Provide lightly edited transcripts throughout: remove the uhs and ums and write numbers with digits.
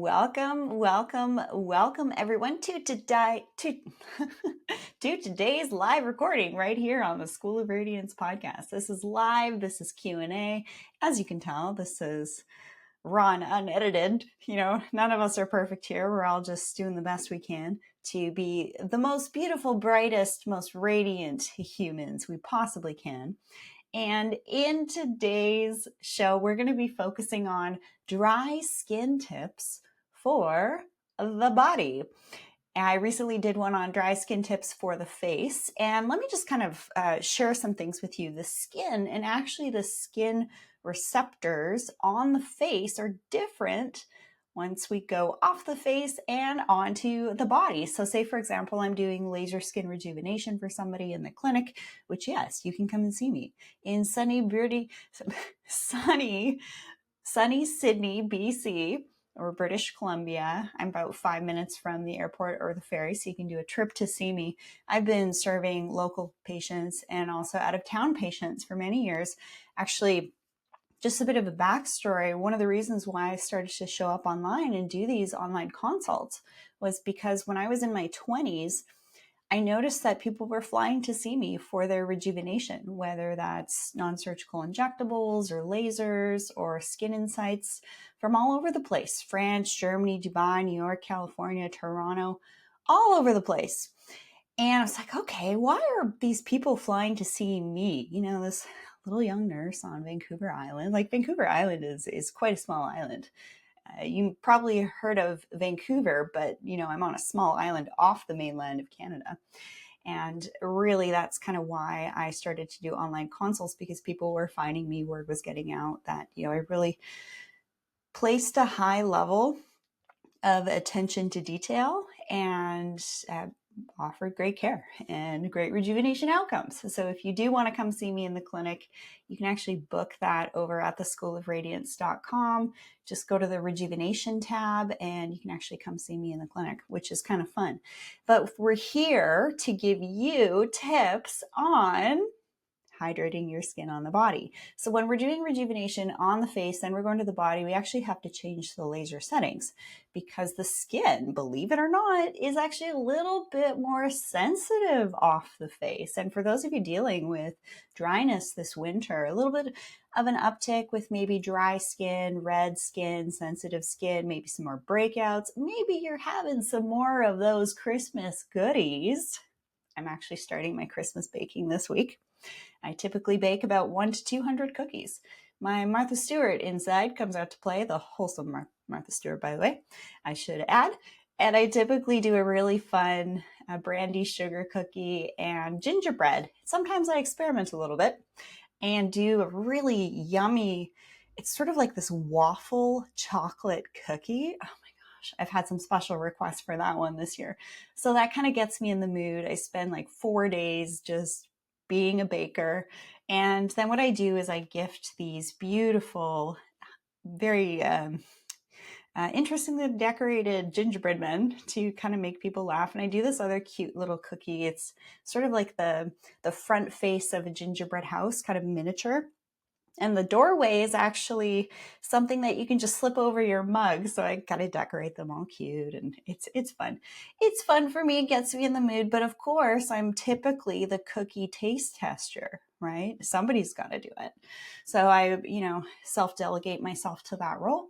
Welcome everyone to to today's live recording right here on the School of Radiance podcast. This is live, this is Q&A. As you can tell, this is raw and unedited. None of us are perfect here. We're all just doing the best we can to be the most beautiful, brightest, most radiant humans we possibly can. And in today's show, we're going to be focusing on dry skin tips for the body. I recently did one on dry skin tips for the face. And let me just kind of share some things with you. The skin and actually the skin receptors on the face are different once we go off the face and onto the body. So say, for example, I'm doing laser skin rejuvenation for somebody in the clinic, which yes, you can come and see me in sunny Sydney, BC, or British Columbia. I'm about 5 minutes from the airport or the ferry, so you can do a trip to see me. I've been serving local patients and also out-of-town patients for many years. Actually, just a bit of a backstory, one of the reasons why I started to show up online and do these online consults was because when I was in my 20s, I noticed that people were flying to see me for their rejuvenation, whether that's non-surgical injectables or lasers or skin insights from all over the place. France, Germany, Dubai, New York, California, Toronto, all over the place. And I was like, okay, why are these people flying to see me? This little young nurse on Vancouver Island. Like, Vancouver Island is quite a small island. You probably heard of Vancouver, but I'm on a small island off the mainland of Canada. And really, that's kind of why I started to do online consults, because people were finding me, word was getting out that, I really placed a high level of attention to detail and offered great care and great rejuvenation outcomes. So if you do want to come see me in the clinic, you can actually book that over at the schoolofradiance.com. Just go to the rejuvenation tab and you can actually come see me in the clinic, which is kind of fun. But we're here to give you tips on hydrating your skin on the body. So when we're doing rejuvenation on the face and we're going to the body, we actually have to change the laser settings, because the skin, believe it or not, is actually a little bit more sensitive off the face. And for those of you dealing with dryness this winter, a little bit of an uptick with maybe dry skin, red skin, sensitive skin, maybe some more breakouts, maybe you're having some more of those Christmas goodies. I'm actually starting my Christmas baking this week. I typically bake about 100 to 200 cookies. My Martha Stewart inside comes out to play, the wholesome Martha Stewart, by the way, I should add. And I typically do a really fun brandy sugar cookie and gingerbread. Sometimes I experiment a little bit and do a really yummy, it's sort of like this waffle chocolate cookie. Oh my gosh, I've had some special requests for that one this year. So that kind of gets me in the mood. I spend like 4 days just being a baker. And then what I do is I gift these beautiful, very interestingly decorated gingerbread men to kind of make people laugh. And I do this other cute little cookie. It's sort of like the front face of a gingerbread house, kind of miniature. And the doorway is actually something that you can just slip over your mug. So I gotta decorate them all cute, and it's fun. It's fun for me, it gets me in the mood. But of course, I'm typically the cookie taste tester, right? Somebody's gotta do it. So I, self-delegate myself to that role.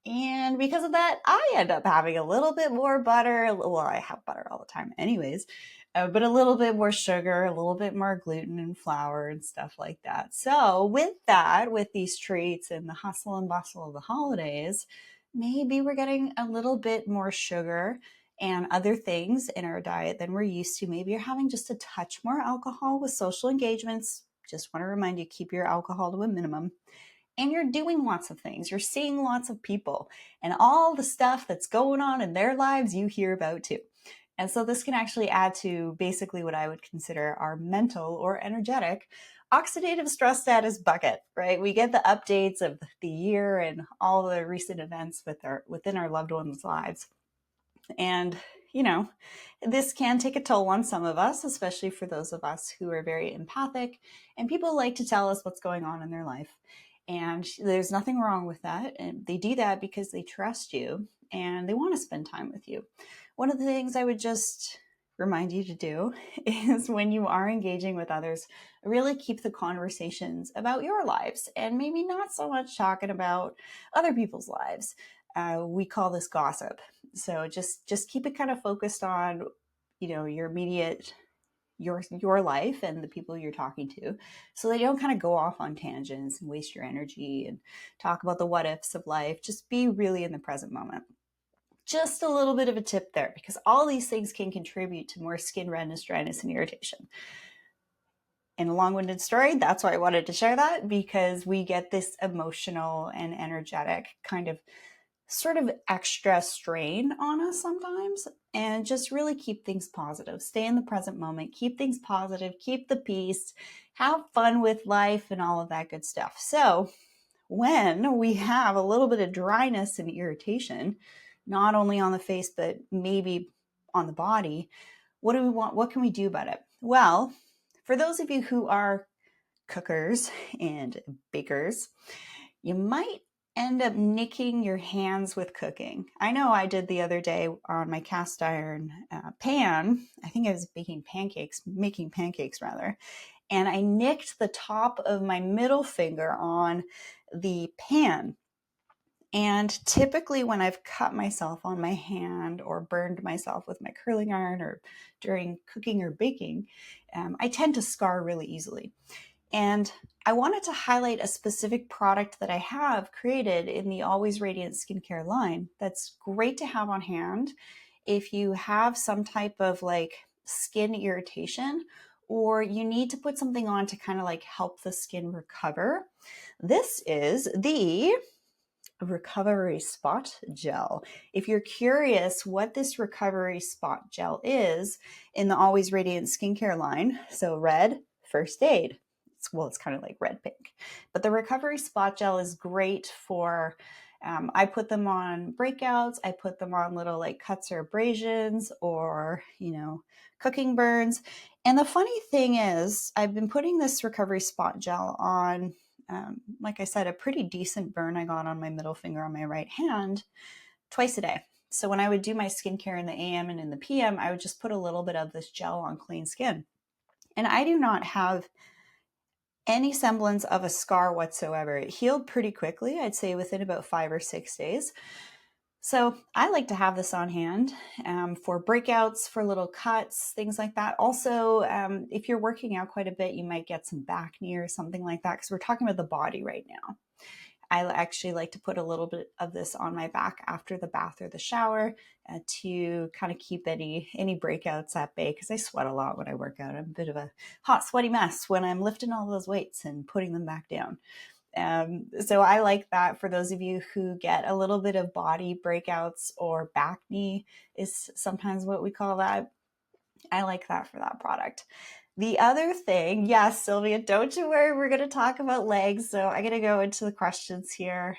And because of that, I end up having a little bit more butter. Well, I have butter all the time anyways, but a little bit more sugar, a little bit more gluten and flour and stuff like that. So with that, with these treats and the hustle and bustle of the holidays, maybe we're getting a little bit more sugar and other things in our diet than we're used to. Maybe you're having just a touch more alcohol with social engagements. Just want to remind you, keep your alcohol to a minimum. And you're doing lots of things. You're seeing lots of people, and all the stuff that's going on in their lives you hear about too. And so this can actually add to basically what I would consider our mental or energetic oxidative stress status bucket, right? We get the updates of the year and all the recent events within our loved ones' lives. And, this can take a toll on some of us, especially for those of us who are very empathic, and people like to tell us what's going on in their life. And there's nothing wrong with that. And they do that because they trust you. and they want to spend time with you. One of the things I would just remind you to do is when you are engaging with others, really keep the conversations about your lives and maybe not so much talking about other people's lives. We call this gossip. So just keep it kind of focused on, your immediate your life and the people you're talking to, so they don't kind of go off on tangents and waste your energy and talk about the what ifs of life. Just be really in the present moment. Just a little bit of a tip there, because all these things can contribute to more skin redness, dryness, and irritation. In a long-winded story, that's why I wanted to share that, because we get this emotional and energetic kind of sort of extra strain on us sometimes, and just really keep things positive. Stay in the present moment, keep things positive, keep the peace, have fun with life and all of that good stuff. So when we have a little bit of dryness and irritation, not only on the face, but maybe on the body, what do we want? What can we do about it? Well, for those of you who are cookers and bakers, you might end up nicking your hands with cooking. I know I did the other day on my cast iron pan. I think I was making pancakes rather. And I nicked the top of my middle finger on the pan. And typically when I've cut myself on my hand or burned myself with my curling iron or during cooking or baking, I tend to scar really easily. And I wanted to highlight a specific product that I have created in the Always Radiant skincare line that's great to have on hand if you have some type of like skin irritation, or you need to put something on to kind of like help the skin recover. This is the Recovery Spot Gel. If you're curious what this Recovery Spot Gel is in the Always Radiant skincare line, so red, first aid. It's kind of like red pink. But the Recovery Spot Gel is great for, I put them on breakouts. I put them on little like cuts or abrasions or, cooking burns. And the funny thing is, I've been putting this Recovery Spot Gel on, like I said, a pretty decent burn I got on my middle finger on my right hand twice a day. So when I would do my skincare in the AM and in the PM, I would just put a little bit of this gel on clean skin. And I do not have any semblance of a scar whatsoever. It healed pretty quickly, I'd say within about 5 or 6 days. So I like to have this on hand for breakouts, for little cuts, things like that. Also, if you're working out quite a bit, you might get some back knee or something like that, because we're talking about the body right now. I actually like to put a little bit of this on my back after the bath or the shower to kind of keep any breakouts at bay, because I sweat a lot when I work out. I'm a bit of a hot, sweaty mess when I'm lifting all those weights and putting them back down. So I like that for those of you who get a little bit of body breakouts, or back knee is sometimes what we call that. I like that for that product. The other thing, yes, Sylvia, don't you worry, we're going to talk about legs. So I'm going to go into the questions here.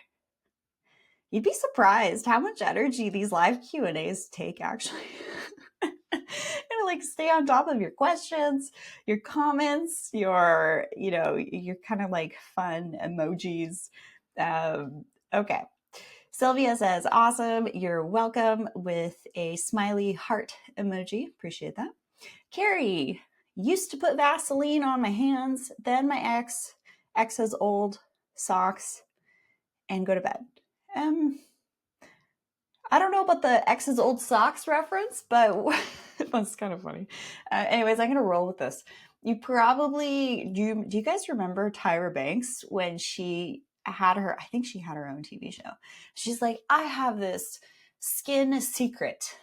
You'd be surprised how much energy these live Q&As take, actually. Like stay on top of your questions, your comments, your kind of like fun emojis. Okay. Sylvia says, awesome, you're welcome, with a smiley heart emoji. Appreciate that. Carrie, used to put Vaseline on my hands, then my ex's old socks, and go to bed. I don't know about the ex's old socks reference, but that's kind of funny. Anyways, I'm going to roll with this. You probably, do you guys remember Tyra Banks when she had I think she had her own TV show. She's like, I have this skin secret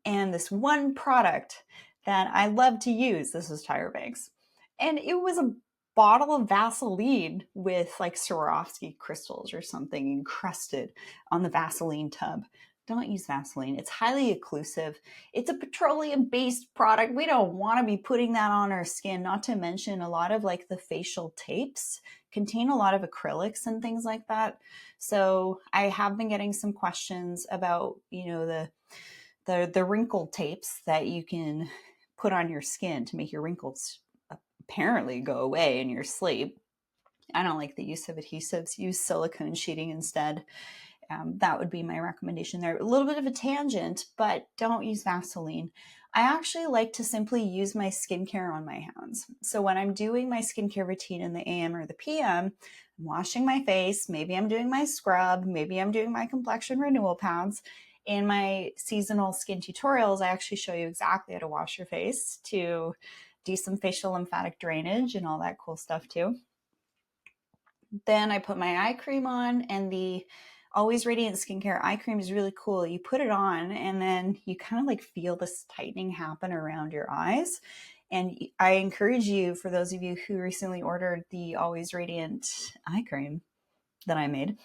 and this one product that I love to use. This is Tyra Banks. And it was a bottle of Vaseline with like Swarovski crystals or something encrusted on the Vaseline tub. Don't use Vaseline. It's highly occlusive. It's a petroleum-based product. We don't want to be putting that on our skin, not to mention a lot of like the facial tapes contain a lot of acrylics and things like that. So I have been getting some questions about, the wrinkle tapes that you can put on your skin to make your wrinkles apparently go away in your sleep. I don't like the use of adhesives. Use silicone sheeting instead. That would be my recommendation there. A little bit of a tangent, but don't use Vaseline. I actually like to simply use my skincare on my hands. So when I'm doing my skincare routine in the AM or the PM, I'm washing my face, maybe I'm doing my scrub, maybe I'm doing my complexion renewal pads. In my seasonal skin tutorials, I actually show you exactly how to wash your face, to do some facial lymphatic drainage and all that cool stuff too. Then I put my eye cream on, and the Always Radiant Skincare eye cream is really cool. You put it on and then you kind of like feel this tightening happen around your eyes. And I encourage you, for those of you who recently ordered the Always Radiant eye cream that I made,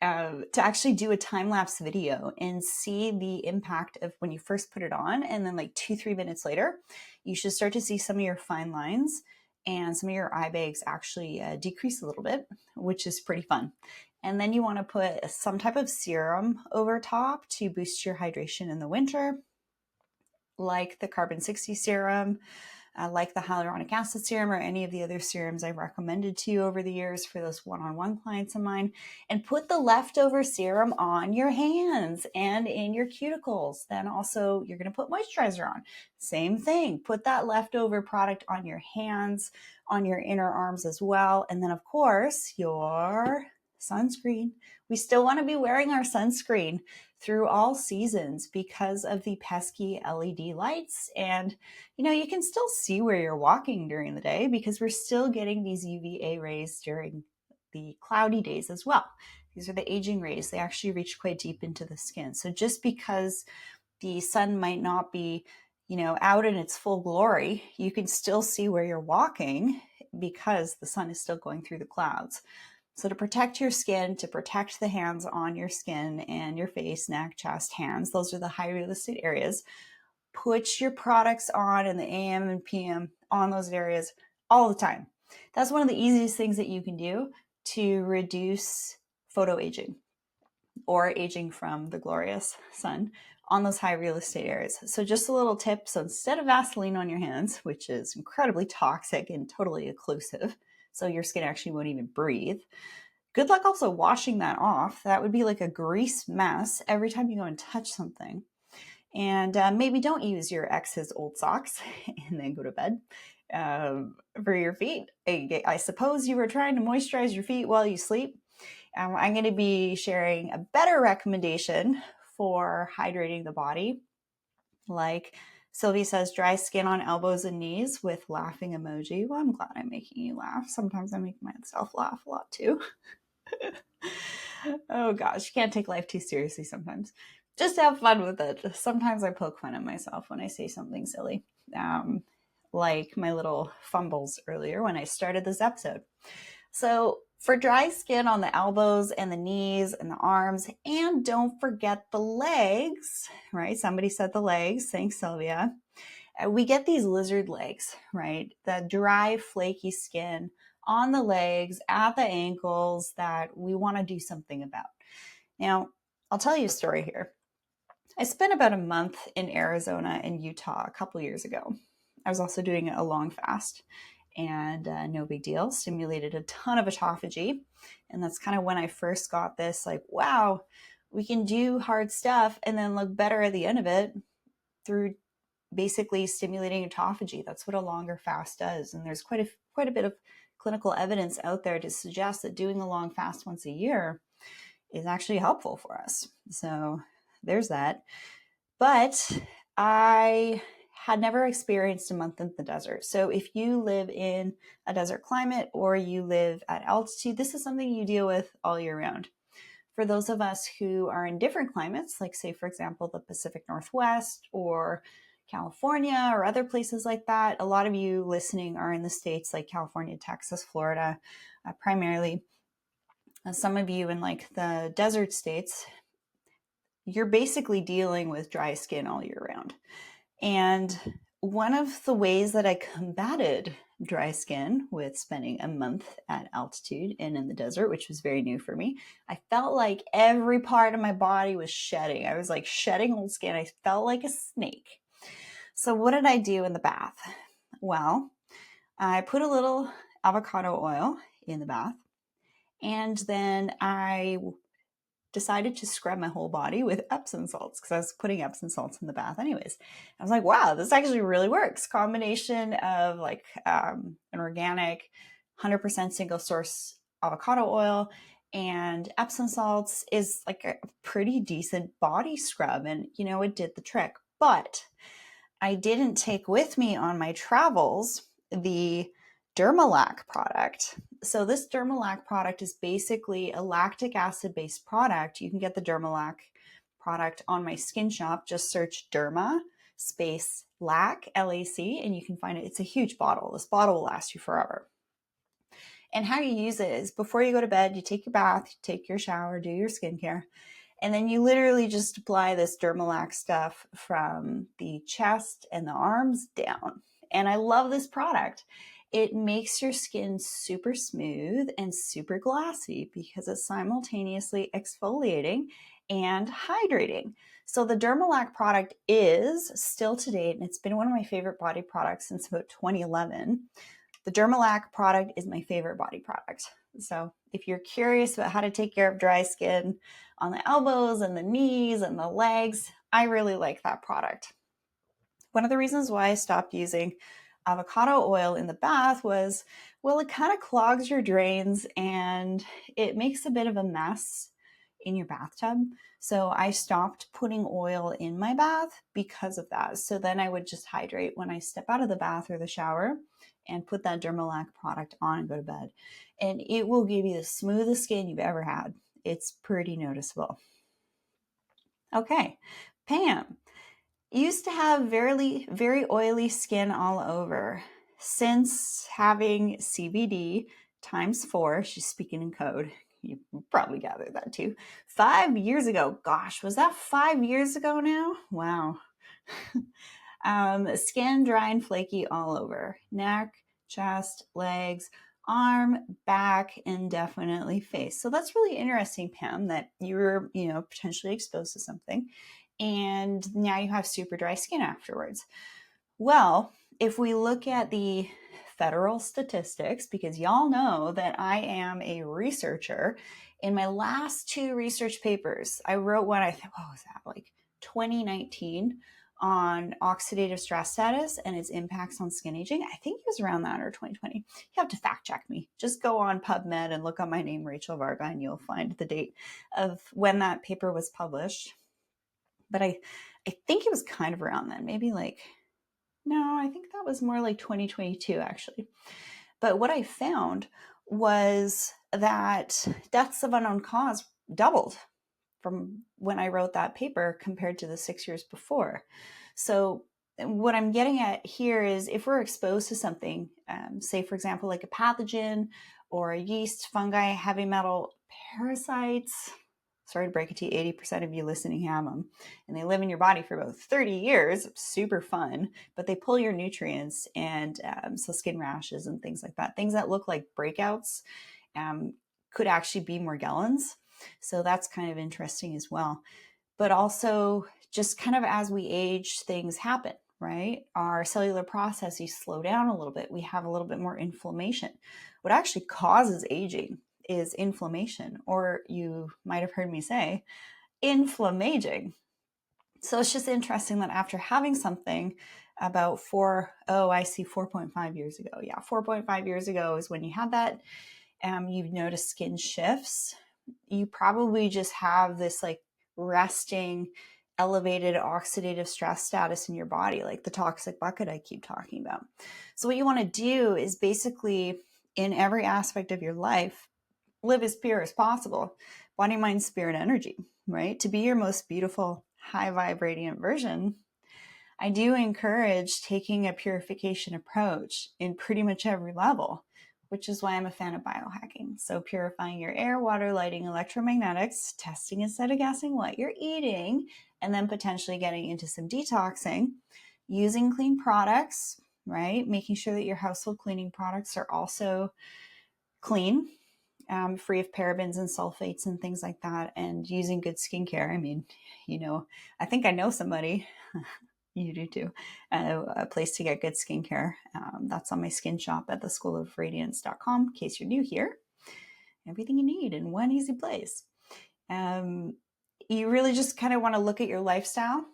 to actually do a time-lapse video and see the impact of when you first put it on, and then like 2-3 minutes later, you should start to see some of your fine lines and some of your eye bags actually decrease a little bit, which is pretty fun. And then you want to put some type of serum over top to boost your hydration in the winter, like the Carbon 60 serum, like the hyaluronic acid serum, or any of the other serums I've recommended to you over the years for those one-on-one clients of mine. And put the leftover serum on your hands and in your cuticles. Then also you're going to put moisturizer on. Same thing. Put that leftover product on your hands, on your inner arms as well. And then of course your sunscreen. We still want to be wearing our sunscreen through all seasons because of the pesky LED lights. And you can still see where you're walking during the day because we're still getting these UVA rays during the cloudy days as well. These are the aging rays. They actually reach quite deep into the skin. So just because the sun might not be, out in its full glory, you can still see where you're walking because the sun is still going through the clouds. So to protect your skin, to protect the hands on your skin and your face, neck, chest, hands, those are the high real estate areas. Put your products on in the AM and PM on those areas all the time. That's one of the easiest things that you can do to reduce photo aging or aging from the glorious sun on those high real estate areas. So just a little tip. So instead of Vaseline on your hands, which is incredibly toxic and totally occlusive, so your skin actually won't even breathe, good luck also washing that off. That would be like a grease mess every time you go and touch something. And maybe don't use your ex's old socks and then go to bed for your feet. I suppose you were trying to moisturize your feet while you sleep. I'm going to be sharing a better recommendation for hydrating the body. Like Sylvie says, dry skin on elbows and knees with laughing emoji. Well, I'm glad I'm making you laugh. Sometimes I make myself laugh a lot too. Oh gosh, you can't take life too seriously sometimes. Just have fun with it. Sometimes I poke fun at myself when I say something silly, like my little fumbles earlier when I started this episode. So for dry skin on the elbows and the knees and the arms, and don't forget the legs, right? Somebody said the legs. Thanks, Sylvia. We get these lizard legs, right? The dry, flaky skin on the legs, at the ankles that we want to do something about. Now, I'll tell you a story here. I spent about a month in Arizona and Utah a couple years ago. I was also doing a long fast, and no big deal, stimulated a ton of autophagy. And that's kind of when I first got this, like, wow, we can do hard stuff and then look better at the end of it through basically stimulating autophagy. That's what a longer fast does. And there's quite a bit of clinical evidence out there to suggest that doing a long fast once a year is actually helpful for us. So there's that. But I had never experienced a month in the desert. So if you live in a desert climate or you live at altitude, this is something you deal with all year round. For those of us who are in different climates, like say, for example, the Pacific Northwest or California or other places like that, a lot of you listening are in the states like California, Texas, Florida, primarily. Some of you in like the desert states, you're basically dealing with dry skin all year round. And one of the ways that I combated dry skin with spending a month at altitude and in the desert, which was very new for me, I felt like every part of my body was shedding. I was like shedding old skin. I felt like a snake. So what did I do in the bath? Well, I put a little avocado oil in the bath, and then I decided to scrub my whole body with Epsom salts because I was putting Epsom salts in the bath anyways. I was like, wow, this actually really works. Combination of like an organic 100% single source avocado oil and Epsom salts is like a pretty decent body scrub. And, you know, it did the trick. But I didn't take with me on my travels the Dermalac product. So this Dermalac product is basically a lactic acid based product. You can get the Dermalac product on my skin shop. Just search Derma space lac, LAC, and you can find it. It's a huge bottle. This bottle will last you forever. And how you use it is before you go to bed, you take your bath, you take your shower, do your skincare, and then you literally just apply this Dermalac stuff from the chest and the arms down. And I love this product. It makes your skin super smooth and super glassy because it's simultaneously exfoliating and hydrating. So the Dermalac product is still to date, and it's been one of my favorite body products since about 2011. The Dermalac product is my favorite body product. So if you're curious about how to take care of dry skin on the elbows and the knees and the legs, I really like that product. One of the reasons why I stopped using avocado oil in the bath was, well, it kind of clogs your drains and it makes a bit of a mess in your bathtub. So I stopped putting oil in my bath because of that. So then I would just hydrate when I step out of the bath or the shower and put that Dermalac product on and go to bed. And it will give you the smoothest skin you've ever had. It's pretty noticeable. Okay, Pam used to have very oily skin all over. Since having CBD times 4, she's speaking in code. You probably gathered that too. 5 years ago. Gosh, was that 5 years ago now? Wow. Skin dry and flaky all over. Neck, chest, legs, arm, back, and definitely face. So that's really interesting, Pam, that you were, potentially exposed to something and now you have super dry skin afterwards. Well, if we look at the federal statistics, because y'all know that I am a researcher, in my last 2 research papers, I wrote one, what was that, like 2019 on oxidative stress status and its impacts on skin aging. I think it was around that, or 2020. You have to fact check me. Just go on PubMed and look up my name, Rachel Varga, and you'll find the date of when that paper was published. But I think it was kind of around then, maybe no, I think that was more like 2022 actually. But what I found was that deaths of unknown cause doubled from when I wrote that paper compared to the 6 years before. So what I'm getting at here is if we're exposed to something, say for example, like a pathogen or a yeast, fungi, heavy metal, parasites, sorry to break it to you, 80% of you listening have them, and they live in your body for about 30 years, super fun, but they pull your nutrients, and so skin rashes and things like that, things that look like breakouts could actually be Morgellons. So that's kind of interesting as well. But also just kind of as we age, things happen, right? Our cellular processes slow down a little bit. We have a little bit more inflammation. What actually causes aging is inflammation, or you might have heard me say, inflammaging. So it's just interesting that after having something about 4.5 years ago. Yeah, 4.5 years ago is when you had that. You've noticed skin shifts. You probably just have this like resting, elevated oxidative stress status in your body, like the toxic bucket I keep talking about. So what you want to do is basically in every aspect of your life, live as pure as possible. Body, mind, spirit, energy, right? To be your most beautiful, high vibrating version, I do encourage taking a purification approach in pretty much every level, which is why I'm a fan of biohacking. So purifying your air, water, lighting, electromagnetics, testing instead of guessing what you're eating, and then potentially getting into some detoxing, using clean products, right? Making sure that your household cleaning products are also clean, free of parabens and sulfates and things like that, and using good skincare. I mean, I think I know somebody, you do too, a place to get good skincare. That's on my skin shop at the School of Radiance.com. In case you're new here, everything you need in one easy place. You really just kind of want to look at your lifestyle.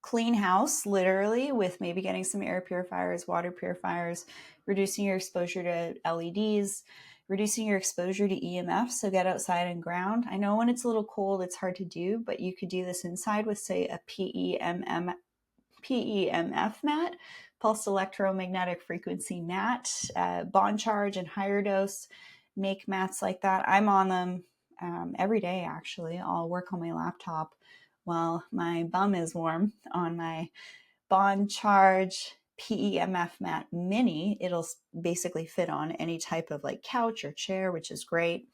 Clean house, literally, with maybe getting some air purifiers, water purifiers, reducing your exposure to LEDs, reducing your exposure to EMF. So get outside and ground. I know when it's a little cold, it's hard to do, but you could do this inside with, say, a PEMF mat, pulsed electromagnetic frequency mat, bond charge and higher dose. Make mats like that. I'm on them every day, actually. I'll work on my laptop while my bum is warm on my bond charge PEMF mat mini. It'll basically fit on any type of like couch or chair, which is great.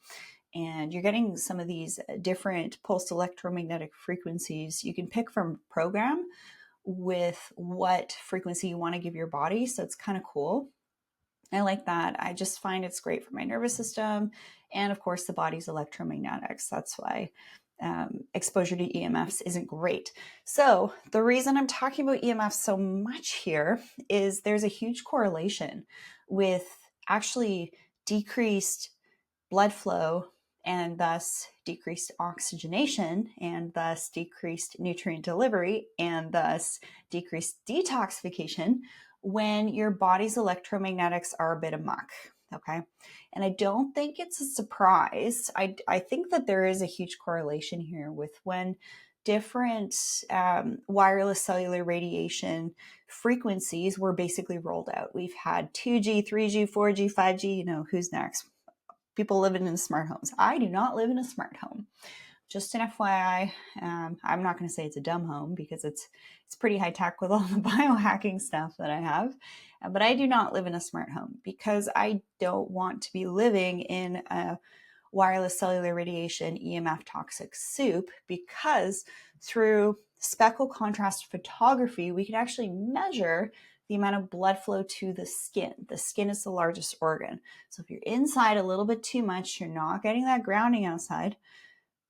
And you're getting some of these different pulsed electromagnetic frequencies you can pick from program with what frequency you want to give your body. So it's kind of cool. I like that. I just find it's great for my nervous system. And of course, the body's electromagnetics. That's why exposure to EMFs isn't great. So the reason I'm talking about EMFs so much here is there's a huge correlation with actually decreased blood flow and thus decreased oxygenation and thus decreased nutrient delivery and thus decreased detoxification when your body's electromagnetics are a bit amok. Okay. And I don't think it's a surprise. I think that there is a huge correlation here with when different wireless cellular radiation frequencies were basically rolled out. We've had 2G, 3G, 4G, 5G, you know, who's next? People living in smart homes. I do not live in a smart home. Just an FYI, I'm not going to say it's a dumb home because it's pretty high tech with all the biohacking stuff that I have. But I do not live in a smart home because I don't want to be living in a wireless cellular radiation EMF toxic soup, because through speckle contrast photography, we can actually measure the amount of blood flow to the skin. The skin is the largest organ. So if you're inside a little bit too much, you're not getting that grounding outside.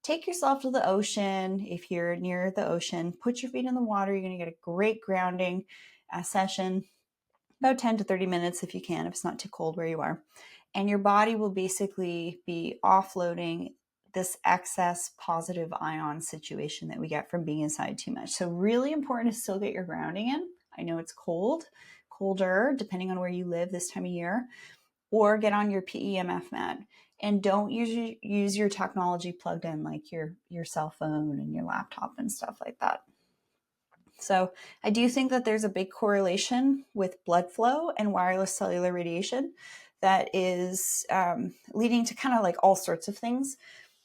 Take yourself to the ocean. If you're near the ocean, put your feet in the water. You're going to get a great grounding session, about 10 to 30 minutes if you can, if it's not too cold where you are. And your body will basically be offloading this excess positive ion situation that we get from being inside too much. So really important to still get your grounding in. I know it's colder, depending on where you live this time of year, or get on your PEMF mat. And don't use your technology plugged in, like your cell phone and your laptop and stuff like that. So I do think that there's a big correlation with blood flow and wireless cellular radiation that is leading to kind of like all sorts of things,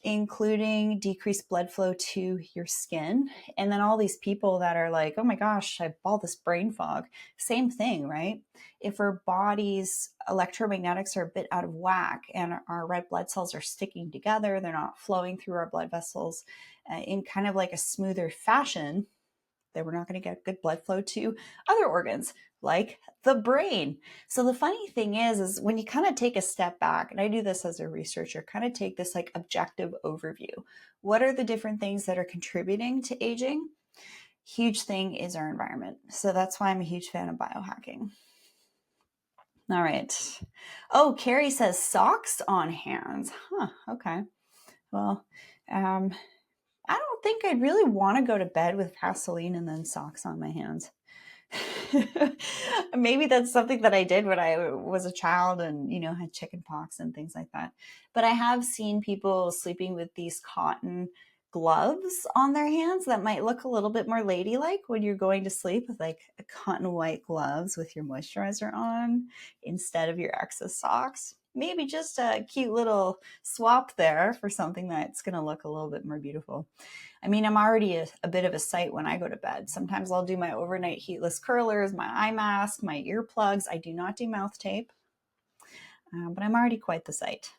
including decreased blood flow to your skin. And then all these people that are like, oh my gosh, I have all this brain fog. Same thing, right? If our body's electromagnetics are a bit out of whack and our red blood cells are sticking together, they're not flowing through our blood vessels in kind of like a smoother fashion, then we're not going to get good blood flow to other organs like the brain. So the funny thing is when you kind of take a step back, and I do this as a researcher, kind of take this like objective overview. What are the different things that are contributing to aging? Huge thing is our environment. So that's why I'm a huge fan of biohacking. All right. Oh, Carrie says socks on hands. Huh, okay. Well, I don't think I'd really want to go to bed with Vaseline and then socks on my hands. Maybe that's something that I did when I was a child and, you know, had chicken pox and things like that. But I have seen people sleeping with these cotton gloves on their hands that might look a little bit more ladylike when you're going to sleep, with like a cotton white gloves with your moisturizer on instead of your excess socks. Maybe just a cute little swap there for something that's going to look a little bit more beautiful. I mean, I'm already a bit of a sight when I go to bed. Sometimes I'll do my overnight heatless curlers, my eye mask, my earplugs. I do not do mouth tape, but I'm already quite the sight.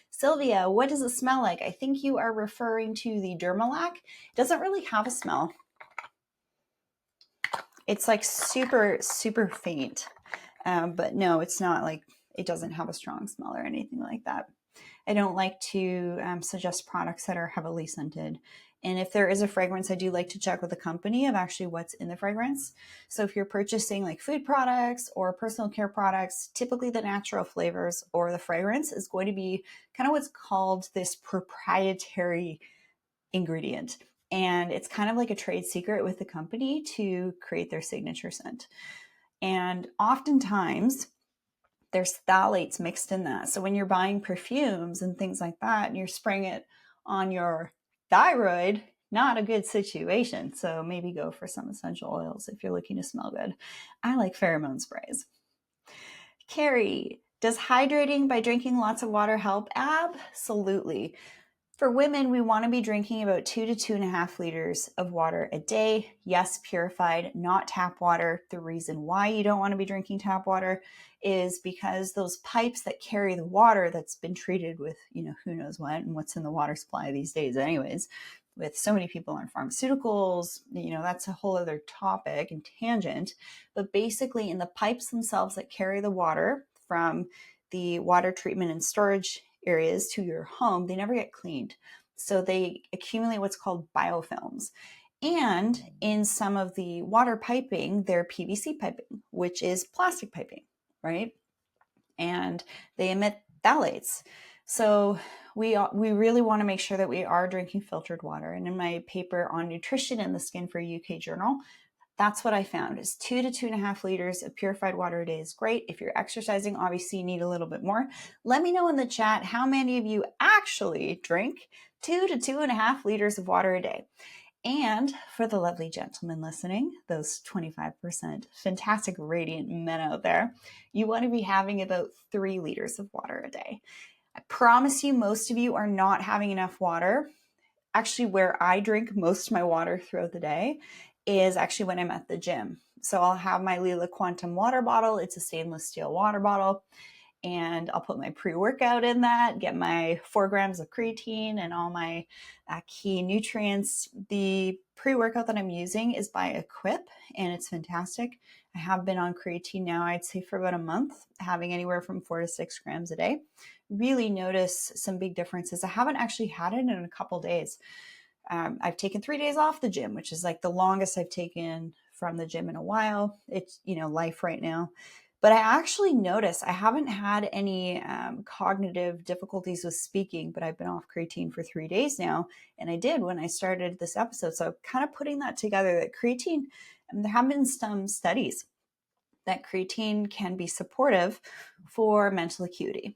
Sylvia, what does it smell like? I think you are referring to the Dermalac. It doesn't really have a smell. It's like super, super faint. But no, it's not like, it doesn't have a strong smell or anything like that. I don't like to suggest products that are heavily scented. And if there is a fragrance, I do like to check with the company of actually what's in the fragrance. So if you're purchasing like food products or personal care products, typically the natural flavors or the fragrance is going to be kind of what's called this proprietary ingredient. And it's kind of like a trade secret with the company to create their signature scent. And oftentimes there's phthalates mixed in that. So when you're buying perfumes and things like that, and you're spraying it on your thyroid, not a good situation. So maybe go for some essential oils if you're looking to smell good. I like pheromone sprays. Carrie, does hydrating by drinking lots of water help? Absolutely. For women, we want to be drinking about 2 to 2.5 liters of water a day. Yes, purified, not tap water. The reason why you don't want to be drinking tap water is because those pipes that carry the water that's been treated with, who knows what and what's in the water supply these days anyways, with so many people on pharmaceuticals, that's a whole other topic and tangent. But basically in the pipes themselves that carry the water from the water treatment and storage areas to your home, they never get cleaned. So they accumulate what's called biofilms. And in some of the water piping, they're PVC piping, which is plastic piping, right? And they emit phthalates. So we really want to make sure that we are drinking filtered water. And in my paper on nutrition in the Skin for UK journal, that's what I found is 2 to 2.5 liters of purified water a day is great. If you're exercising, obviously you need a little bit more. Let me know in the chat how many of you actually drink 2 to 2.5 liters of water a day. And for the lovely gentlemen listening, those 25% fantastic radiant men out there, you want to be having about 3 liters of water a day. I promise you, most of you are not having enough water. Actually, where I drink most of my water throughout the day is actually when I'm at the gym. So I'll have my Lila Quantum water bottle. It's a stainless steel water bottle. And I'll put my pre-workout in that, get my 4 grams of creatine and all my key nutrients. The pre-workout that I'm using is by Equip, and it's fantastic. I have been on creatine now, I'd say for about a month, having anywhere from 4 to 6 grams a day. Really notice some big differences. I haven't actually had it in a couple days. I've taken 3 days off the gym, which is like the longest I've taken from the gym in a while. It's, life right now. But I actually noticed I haven't had any cognitive difficulties with speaking, but I've been off creatine for 3 days now. And I did when I started this episode. So kind of putting that together, that creatine, and there have been some studies that creatine can be supportive for mental acuity.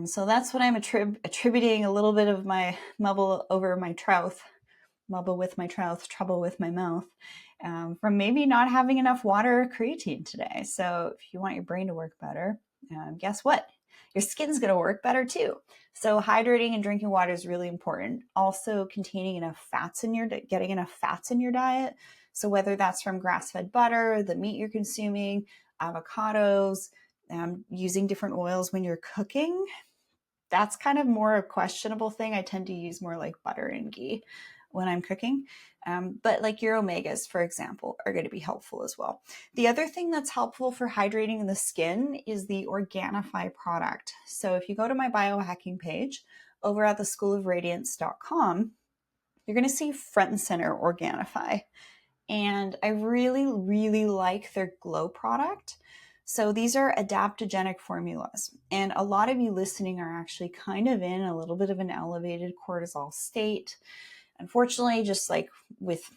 So that's what I'm attributing a little bit of my mumble over my trouth, mumble with my trouth, trouble with my mouth, from maybe not having enough water or creatine today. So if you want your brain to work better, guess what? Your skin's going to work better too. So hydrating and drinking water is really important. Also containing enough fats getting enough fats in your diet. So whether that's from grass-fed butter, the meat you're consuming, avocados, using different oils when you're cooking, that's kind of more a questionable thing. I tend to use more like butter and ghee when I'm cooking. But like your omegas, for example, are going to be helpful as well. The other thing that's helpful for hydrating the skin is the Organifi product. So if you go to my biohacking page over at the schoolofradiance.com, you're going to see front and center Organifi. And I really, really like their glow product. So these are adaptogenic formulas. And a lot of you listening are actually kind of in a little bit of an elevated cortisol state. Unfortunately, just like with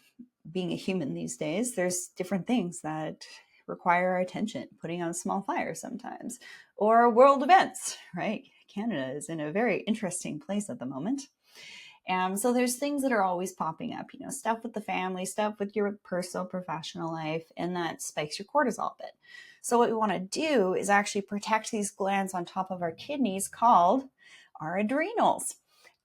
being a human these days, there's different things that require our attention, putting on a small fire sometimes, or world events, right? Canada is in a very interesting place at the moment. So there's things that are always popping up, stuff with the family, stuff with your personal, professional life, and that spikes your cortisol a bit. So what we want to do is actually protect these glands on top of our kidneys called our adrenals.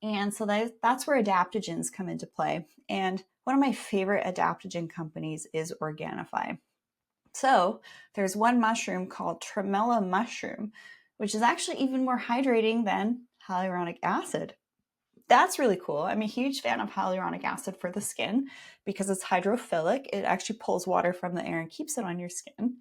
And so that's where adaptogens come into play. And one of my favorite adaptogen companies is Organifi. So there's one mushroom called tremella mushroom, which is actually even more hydrating than hyaluronic acid. That's really cool. I'm a huge fan of hyaluronic acid for the skin because it's hydrophilic. It actually pulls water from the air and keeps it on your skin.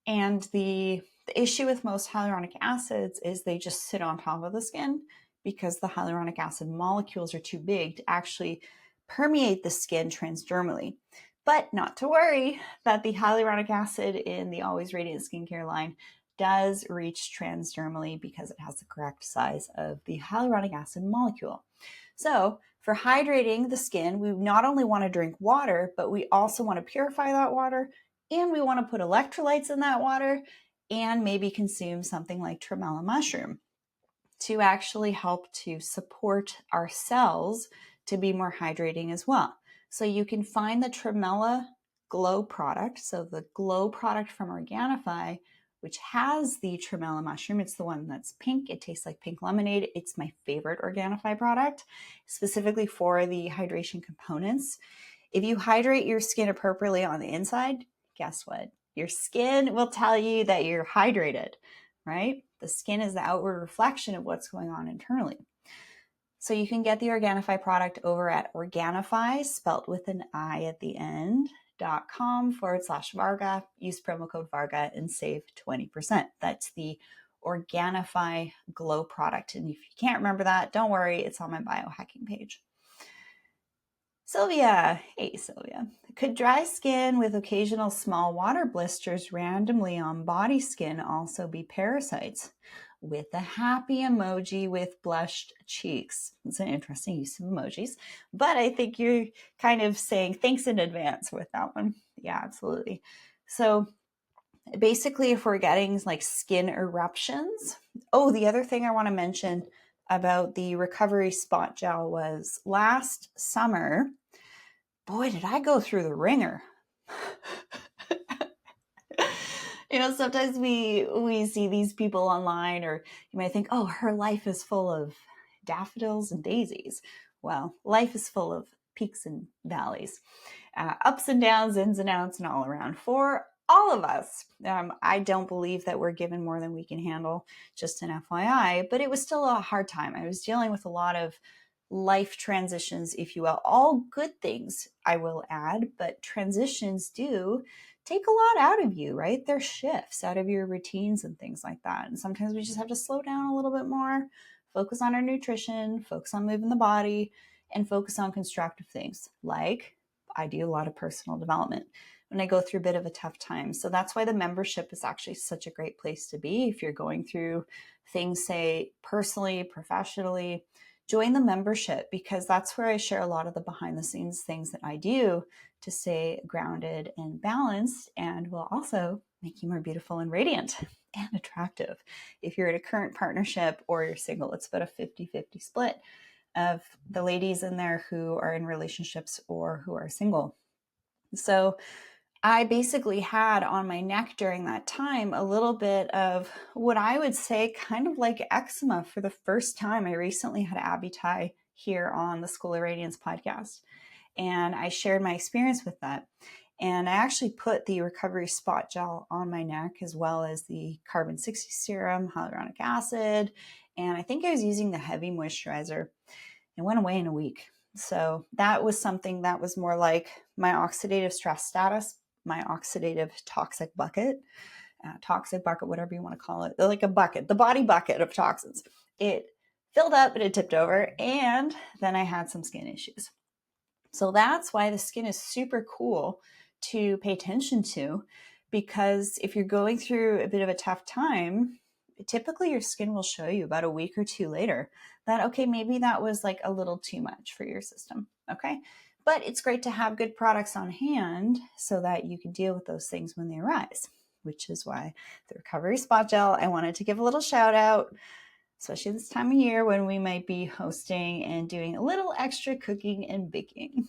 And the issue with most hyaluronic acids is they just sit on top of the skin because the hyaluronic acid molecules are too big to actually permeate the skin transdermally. But not to worry that the hyaluronic acid in the Always Radiant skincare line does reach transdermally because it has the correct size of the hyaluronic acid molecule. So for hydrating the skin, we not only want to drink water, but we also want to purify that water, and we want to put electrolytes in that water, and maybe consume something like tremella mushroom to actually help to support our cells to be more hydrating as well. So you can find the tremella glow product, so the glow product from Organifi, which has the tremella mushroom. It's the one that's pink. It tastes like pink lemonade. It's my favorite Organifi product, specifically for the hydration components. If you hydrate your skin appropriately on the inside, guess what? Your skin will tell you that you're hydrated, right? The skin is the outward reflection of what's going on internally. So you can get the Organifi product over at Organifi, spelt with an I at the end, .com/Varga. Use promo code Varga and save 20%. That's the Organifi Glow product. And if you can't remember that, don't worry, it's on my biohacking page. Sylvia, hey Sylvia. Could dry skin with occasional small water blisters randomly on body skin also be parasites? With a happy emoji with blushed cheeks. It's an interesting use of emojis, but I think you're kind of saying thanks in advance with that one. Yeah, absolutely. So basically, if we're getting like skin eruptions, oh, the other thing I want to mention about the recovery spot gel was last summer, boy, did I go through the ringer. Sometimes we see these people online, or you might think, oh, her life is full of daffodils and daisies. Well, life is full of peaks and valleys, ups and downs, ins and outs, and all around for all of us. I don't believe that we're given more than we can handle, just an FYI, but it was still a hard time. I was dealing with a lot of life transitions, if you will, all good things, I will add, but transitions do take a lot out of you, right? They're shifts out of your routines and things like that. And sometimes we just have to slow down a little bit more, focus on our nutrition, focus on moving the body, and focus on constructive things. Like I do a lot of personal development when I go through a bit of a tough time. So that's why the membership is actually such a great place to be. If you're going through things, say personally, professionally, join the membership, because that's where I share a lot of the behind the scenes things that I do to stay grounded and balanced, and will also make you more beautiful and radiant and attractive. If you're in a current partnership or you're single, it's about a 50-50 split of the ladies in there who are in relationships or who are single. So I basically had on my neck during that time a little bit of what I would say kind of like eczema for the first time. I recently had Abby Ty here on the School of Radiance podcast, and I shared my experience with that. And I actually put the recovery spot gel on my neck, as well as the carbon 60 serum, hyaluronic acid, and I think I was using the heavy moisturizer. It went away in a week. So that was something that was more like my oxidative stress status, my oxidative toxic bucket, whatever you want to call it. They're like a bucket, the body bucket of toxins. It filled up and it tipped over, and then I had some skin issues. So that's why the skin is super cool to pay attention to, because if you're going through a bit of a tough time, typically your skin will show you about a week or two later that, okay, maybe that was like a little too much for your system. Okay. But it's great to have good products on hand so that you can deal with those things when they arise, which is why the recovery spot gel, I wanted to give a little shout out, especially this time of year when we might be hosting and doing a little extra cooking and baking.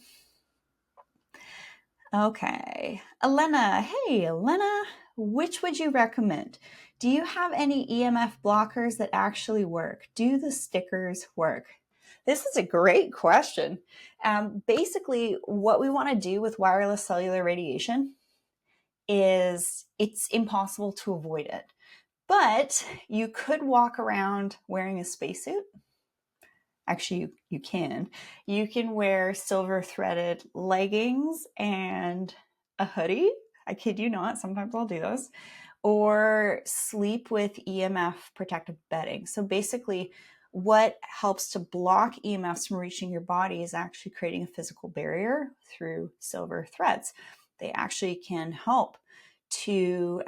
Okay, Elena. Hey, Elena, which would you recommend? Do you have any EMF blockers that actually work? Do the stickers work? This is a great question. Basically, what we want to do with wireless cellular radiation is it's impossible to avoid it. But you could walk around wearing a spacesuit. Actually, you can. You can wear silver threaded leggings and a hoodie. I kid you not, sometimes I'll do those. Or sleep with EMF protective bedding. So basically, what helps to block EMFs from reaching your body is actually creating a physical barrier through silver threads. They actually can help to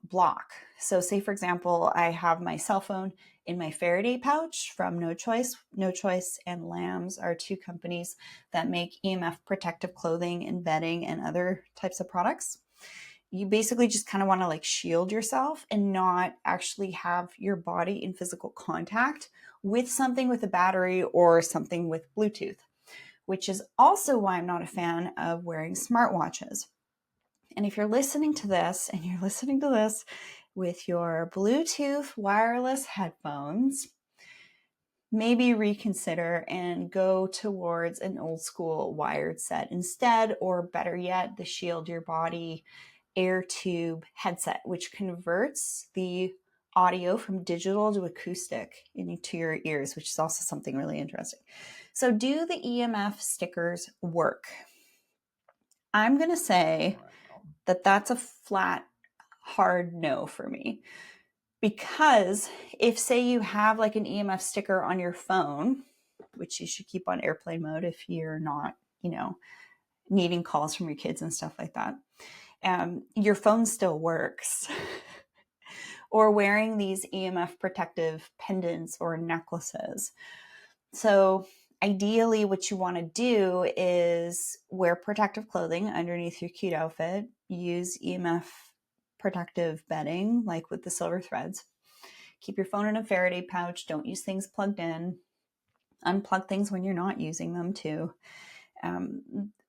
block. So say, for example, I have my cell phone in my Faraday pouch from No Choice. No Choice and Lambs are two companies that make EMF protective clothing and bedding and other types of products. You basically just kind of want to like shield yourself and not actually have your body in physical contact with something with a battery or something with Bluetooth, which is also why I'm not a fan of wearing smartwatches. And if you're listening to this and you're listening to this with your Bluetooth wireless headphones, maybe reconsider and go towards an old school wired set instead, or better yet, the Shield Your Body air tube headset, which converts the audio from digital to acoustic into your ears, which is also something really interesting. So do the EMF stickers work? I'm going to say that that's a flat, hard no for me. Because if, say, you have like an EMF sticker on your phone, which you should keep on airplane mode if you're not, needing calls from your kids and stuff like that, your phone still works. Or wearing these EMF protective pendants or necklaces. So ideally, what you want to do is wear protective clothing underneath your cute outfit, use EMF protective bedding, like with the silver threads. Keep your phone in a Faraday pouch. Don't use things plugged in. Unplug things when you're not using them too.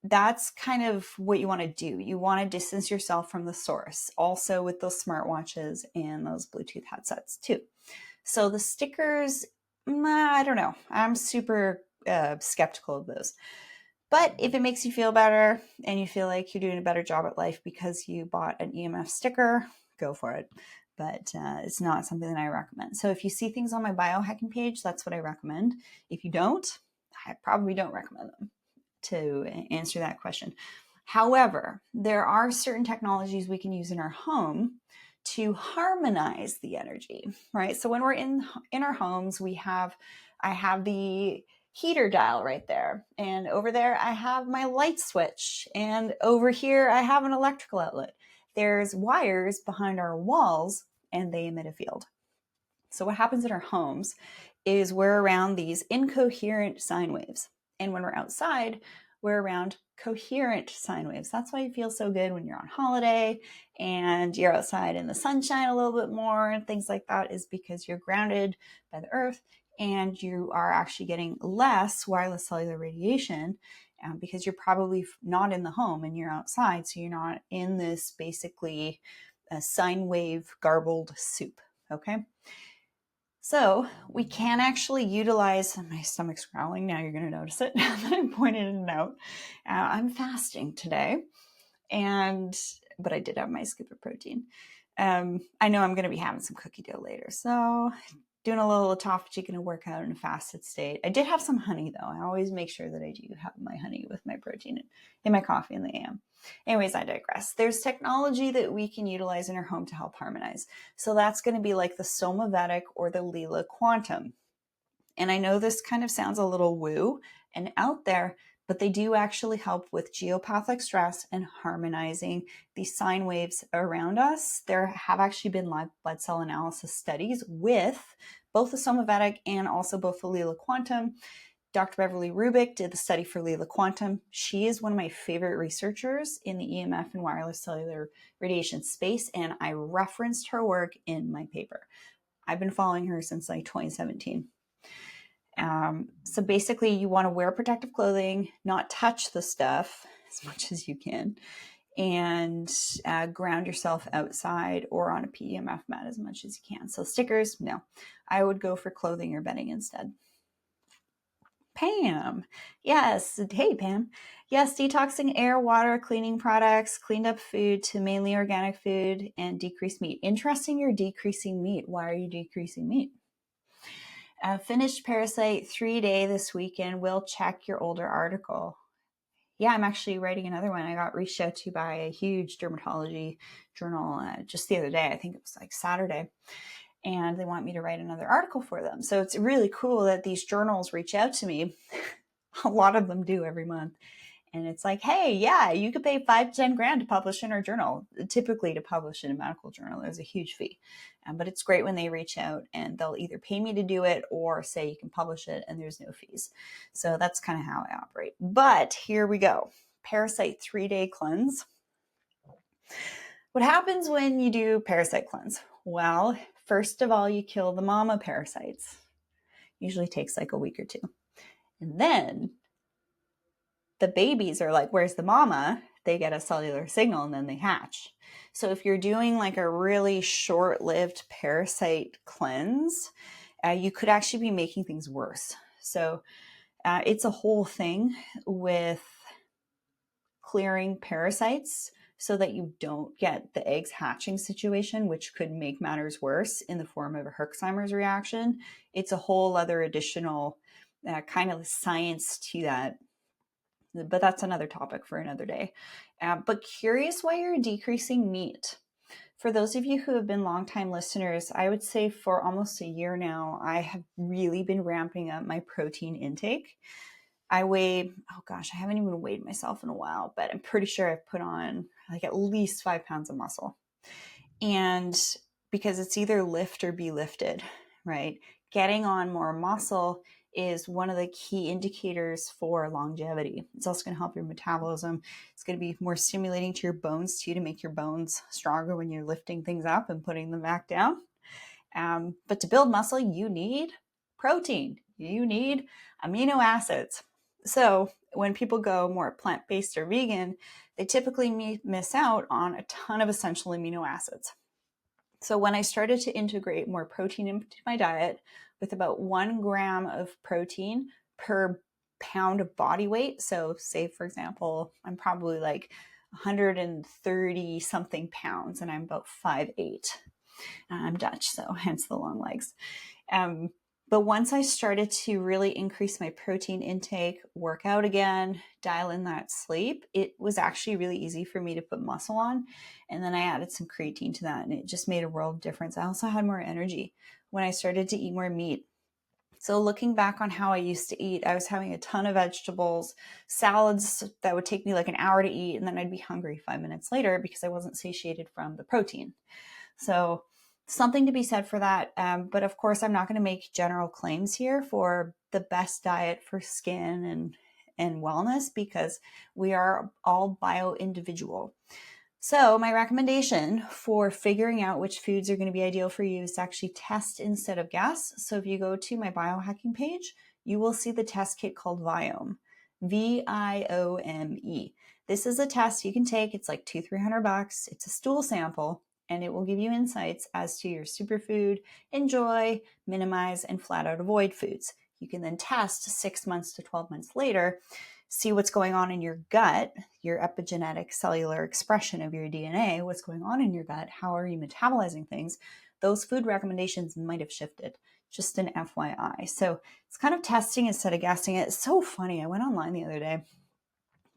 That's kind of what you want to do. You want to distance yourself from the source, also with those smartwatches and those Bluetooth headsets too. So the stickers, I don't know. I'm super skeptical of those. But if it makes you feel better and you feel like you're doing a better job at life because you bought an EMF sticker, go for it. But it's not something that I recommend. So if you see things on my biohacking page, that's what I recommend. If you don't, I probably don't recommend them, to answer that question. However, there are certain technologies we can use in our home to harmonize the energy, right? So when we're in our homes, I have the heater dial right there, and over there I have my light switch, and over here I have an electrical outlet. There's wires behind our walls and they emit a field. So what happens in our homes is we're around these incoherent sine waves, and when we're outside, we're around coherent sine waves. That's why you feel so good when you're on holiday and you're outside in the sunshine a little bit more and things like that, is because you're grounded by the earth and you are actually getting less wireless cellular radiation, because you're probably not in the home and you're outside. So you're not in this basically sine wave garbled soup. Okay. So we can actually utilize, my stomach's growling, now you're going to notice it, now that I pointed it out. I'm fasting today, but I did have my scoop of protein. I know I'm going to be having some cookie dough later, so doing a little autophagy, going to work out in a fasted state. I did have some honey though. I always make sure that I do have my honey with my protein in my coffee in the AM. Anyways, I digress. There's technology that we can utilize in our home to help harmonize. So that's going to be like the Somavedic or the Lila Quantum. And I know this kind of sounds a little woo and out there, but they do actually help with geopathic stress and harmonizing the sine waves around us. There have actually been live blood cell analysis studies with both the Somavedic and also both the Lila Quantum. Dr. Beverly Rubik did the study for Lila Quantum. She is one of my favorite researchers in the EMF and wireless cellular radiation space, and I referenced her work in my paper. I've been following her since like 2017. So basically, you want to wear protective clothing, not touch the stuff as much as you can, and ground yourself outside or on a PEMF mat as much as you can. So stickers, no. I would go for clothing or bedding instead. Pam. Yes. Hey, Pam. Yes, detoxing air, water, cleaning products, cleaned up food to mainly organic food, and decrease meat. Interesting, you're decreasing meat. Why are you decreasing meat? Finished Parasite 3-day this weekend. Will check your older article. Yeah, I'm actually writing another one. I got reached out to by a huge dermatology journal just the other day. I think it was like Saturday. and they want me to write another article for them. So it's really cool that these journals reach out to me. A lot of them do every month. And it's like, hey, yeah, you could pay 5 to 10 grand to publish in our journal. Typically, to publish in a medical journal, there's a huge fee. But it's great when they reach out and they'll either pay me to do it or say you can publish it and there's no fees. So that's kind of how I operate. But here we go. Parasite 3-day cleanse. What happens when you do parasite cleanse? Well, first of all, you kill the mama parasites. Usually takes like a week or two. And then the babies are like, where's the mama? They get a cellular signal and then they hatch. So if you're doing like a really short-lived parasite cleanse, you could actually be making things worse. So it's a whole thing with clearing parasites so that you don't get the eggs hatching situation, which could make matters worse in the form of a Herxheimer's reaction. It's a whole other additional kind of science to that. But that's another topic for another day. But curious why you're decreasing meat. For those of you who have been longtime listeners, I would say for almost a year now, I have really been ramping up my protein intake. I weigh, oh gosh, I haven't even weighed myself in a while, but I'm pretty sure I've put on like at least 5 pounds of muscle. And because it's either lift or be lifted, right? Getting on more muscle is one of the key indicators for longevity. It's also going to help your metabolism. It's going to be more stimulating to your bones too, to make your bones stronger when you're lifting things up and putting them back down. But to build muscle, you need protein. You need amino acids. So when people go more plant-based or vegan, they typically miss out on a ton of essential amino acids. So when I started to integrate more protein into my diet with about 1 gram of protein per pound of body weight, so say, for example, I'm probably like 130 something pounds and I'm about 5'8". I'm Dutch, so hence the long legs. But once I started to really increase my protein intake, work out again, dial in that sleep, it was actually really easy for me to put muscle on. And then I added some creatine to that, and it just made a world of difference. I also had more energy when I started to eat more meat. So looking back on how I used to eat, I was having a ton of vegetables, salads that would take me like an hour to eat, and then I'd be hungry 5 minutes later because I wasn't satiated from the protein. So something to be said for that. But of course, I'm not going to make general claims here for the best diet for skin and wellness because we are all bio-individual. So my recommendation for figuring out which foods are going to be ideal for you is to actually test instead of guess. So if you go to my biohacking page, you will see the test kit called Viome, Viome. This is a test you can take. It's like $200-300. It's a stool sample, and it will give you insights as to your superfood, enjoy, minimize, and flat out avoid foods. You can then test 6 months to 12 months later, see what's going on in your gut, your epigenetic cellular expression of your DNA, what's going on in your gut, how are you metabolizing things. Those food recommendations might have shifted, just an FYI. So it's kind of testing instead of guessing. It's so funny. I went online the other day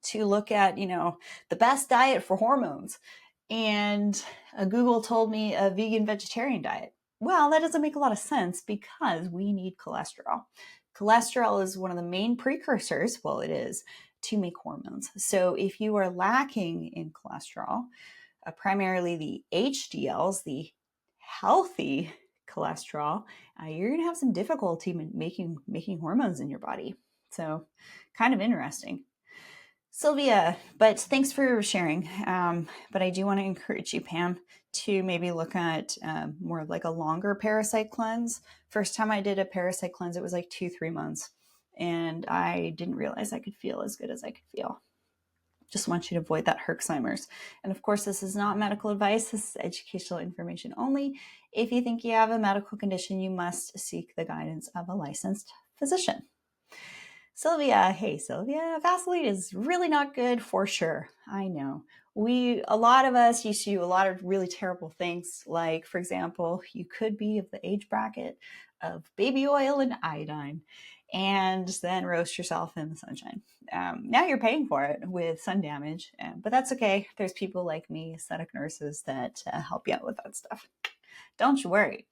to look at, the best diet for hormones. And Google told me a vegan vegetarian diet. Well, that doesn't make a lot of sense because we need cholesterol. Cholesterol is one of the main precursors, well, it is, to make hormones. So if you are lacking in cholesterol, primarily the HDLs, the healthy cholesterol, you're going to have some difficulty making hormones in your body. So kind of interesting. Sylvia, but thanks for sharing. But I do want to encourage you, Pam, to maybe look at more like a longer parasite cleanse. First time I did a parasite cleanse, it was like 2-3 months. And I didn't realize I could feel as good as I could feel. Just want you to avoid that Herxheimer's. And of course, this is not medical advice. This is educational information only. If you think you have a medical condition, you must seek the guidance of a licensed physician. Sylvia, hey Sylvia, Vaseline is really not good for sure. I know. A lot of us used to do a lot of really terrible things. Like, for example, you could be of the age bracket of baby oil and iodine and then roast yourself in the sunshine. Now you're paying for it with sun damage, but that's okay. There's people like me, aesthetic nurses, that help you out with that stuff. Don't you worry.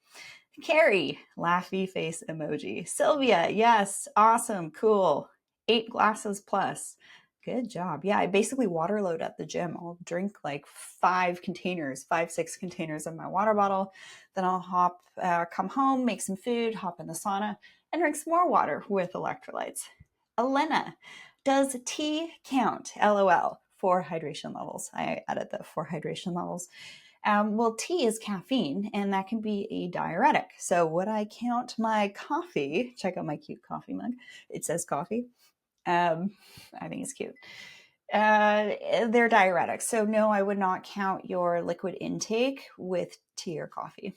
Carrie, laughy face emoji. Sylvia, yes, awesome, cool. 8 glasses plus. Good job. Yeah, I basically water load at the gym. I'll drink like 6 containers of my water bottle. Then I'll come home, make some food, hop in the sauna, and drink some more water with electrolytes. Elena, does tea count? LOL. For hydration levels. I added the for hydration levels. Well, tea is caffeine, and that can be a diuretic. So would I count my coffee? Check out my cute coffee mug. It says coffee. I think it's cute. They're diuretics. So no, I would not count your liquid intake with tea or coffee.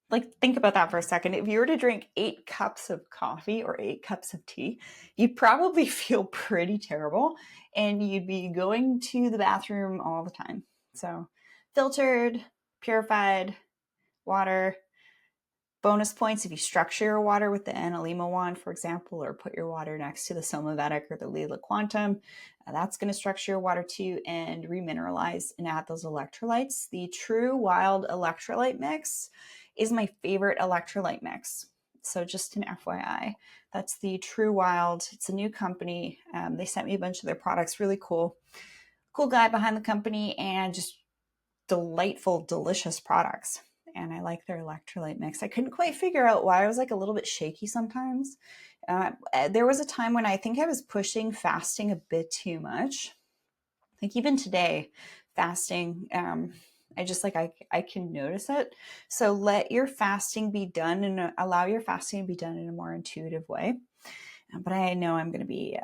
Like, think about that for a second. If you were to drink 8 cups of coffee or 8 cups of tea, you'd probably feel pretty terrible and you'd be going to the bathroom all the time. So filtered, purified water. Bonus points if you structure your water with the Analima wand, for example, or put your water next to the Somavedic or the Lila Quantum. That's going to structure your water too and remineralize and add those electrolytes. The True Wild electrolyte mix is my favorite electrolyte mix. So just an FYI, that's the True Wild. It's a new company. They sent me a bunch of their products. Really cool guy behind the company, and just delightful, delicious products. And I like their electrolyte mix. I couldn't quite figure out why I was like a little bit shaky sometimes. There was a time when I think I was pushing fasting a bit too much. Like even today, fasting, I just like, I can notice it. So let your fasting be done and allow your fasting to be done in a more intuitive way. But I know I'm going to be,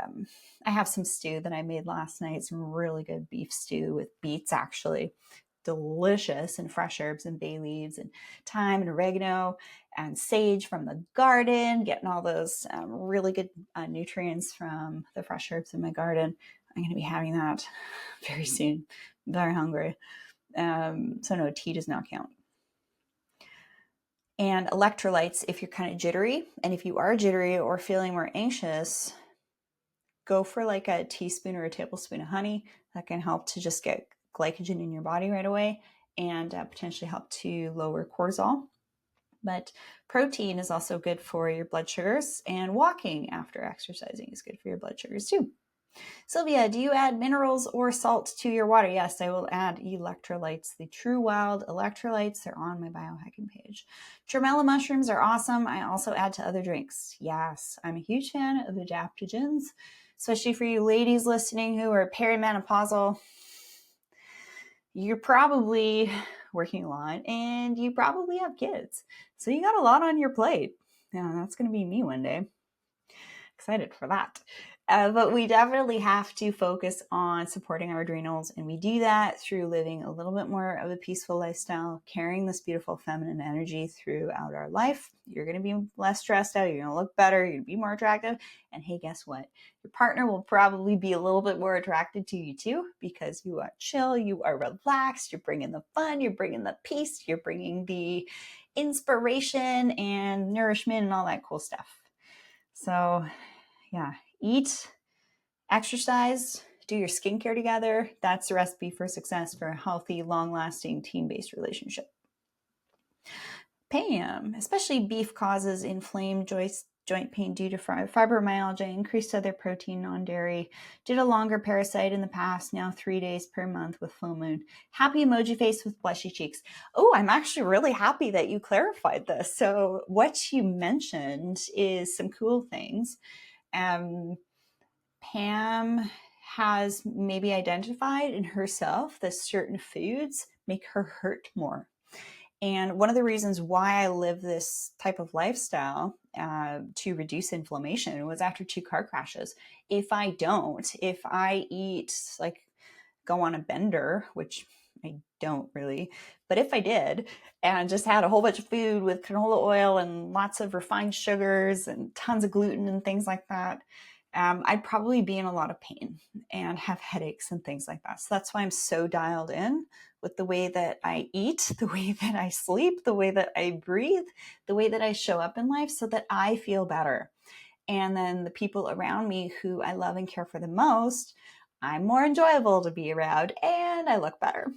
I have some stew that I made last night, some really good beef stew with beets, actually. Delicious, and fresh herbs and bay leaves and thyme and oregano and sage from the garden, getting all those really good nutrients from the fresh herbs in my garden. I'm going to be having that very soon. I'm very hungry. So no, tea does not count. And electrolytes, if you're kind of jittery, and if you are jittery or feeling more anxious, go for like a teaspoon or a tablespoon of honey. That can help to just get glycogen in your body right away and potentially help to lower cortisol. But protein is also good for your blood sugars, and walking after exercising is good for your blood sugars too. Sylvia, do you add minerals or salt to your water? Yes, I will add electrolytes. The True Wild electrolytes are on my biohacking page. Tremella mushrooms are awesome. I also add to other drinks. Yes, I'm a huge fan of adaptogens, especially for you ladies listening who are perimenopausal. You're probably working a lot and you probably have kids. So you got a lot on your plate. Yeah, that's going to be me one day. Excited for that. But we definitely have to focus on supporting our adrenals, and we do that through living a little bit more of a peaceful lifestyle, carrying this beautiful feminine energy throughout our life. You're going to be less stressed out, you're going to look better, you're going to be more attractive, and hey, guess what? Your partner will probably be a little bit more attracted to you too, because you are chill, you are relaxed, you're bringing the fun, you're bringing the peace, you're bringing the inspiration and nourishment and all that cool stuff. So yeah, eat, exercise, do your skincare together. That's the recipe for success for a healthy, long-lasting, team-based relationship. Pam, especially beef causes inflamed joint pain due to fibromyalgia, increased other protein, non-dairy. Did a longer parasite in the past, now 3 days per month with full moon. Happy emoji face with blushy cheeks. Oh, I'm actually really happy that you clarified this. So what you mentioned is some cool things. Pam has maybe identified in herself that certain foods make her hurt more. And one of the reasons why I live this type of lifestyle to reduce inflammation was after 2 car crashes. If I eat, like go on a bender, which I don't really, but if I did, and just had a whole bunch of food with canola oil and lots of refined sugars and tons of gluten and things like that, I'd probably be in a lot of pain and have headaches and things like that. So that's why I'm so dialed in with the way that I eat, the way that I sleep, the way that I breathe, the way that I show up in life so that I feel better. And then the people around me who I love and care for the most, I'm more enjoyable to be around and I look better.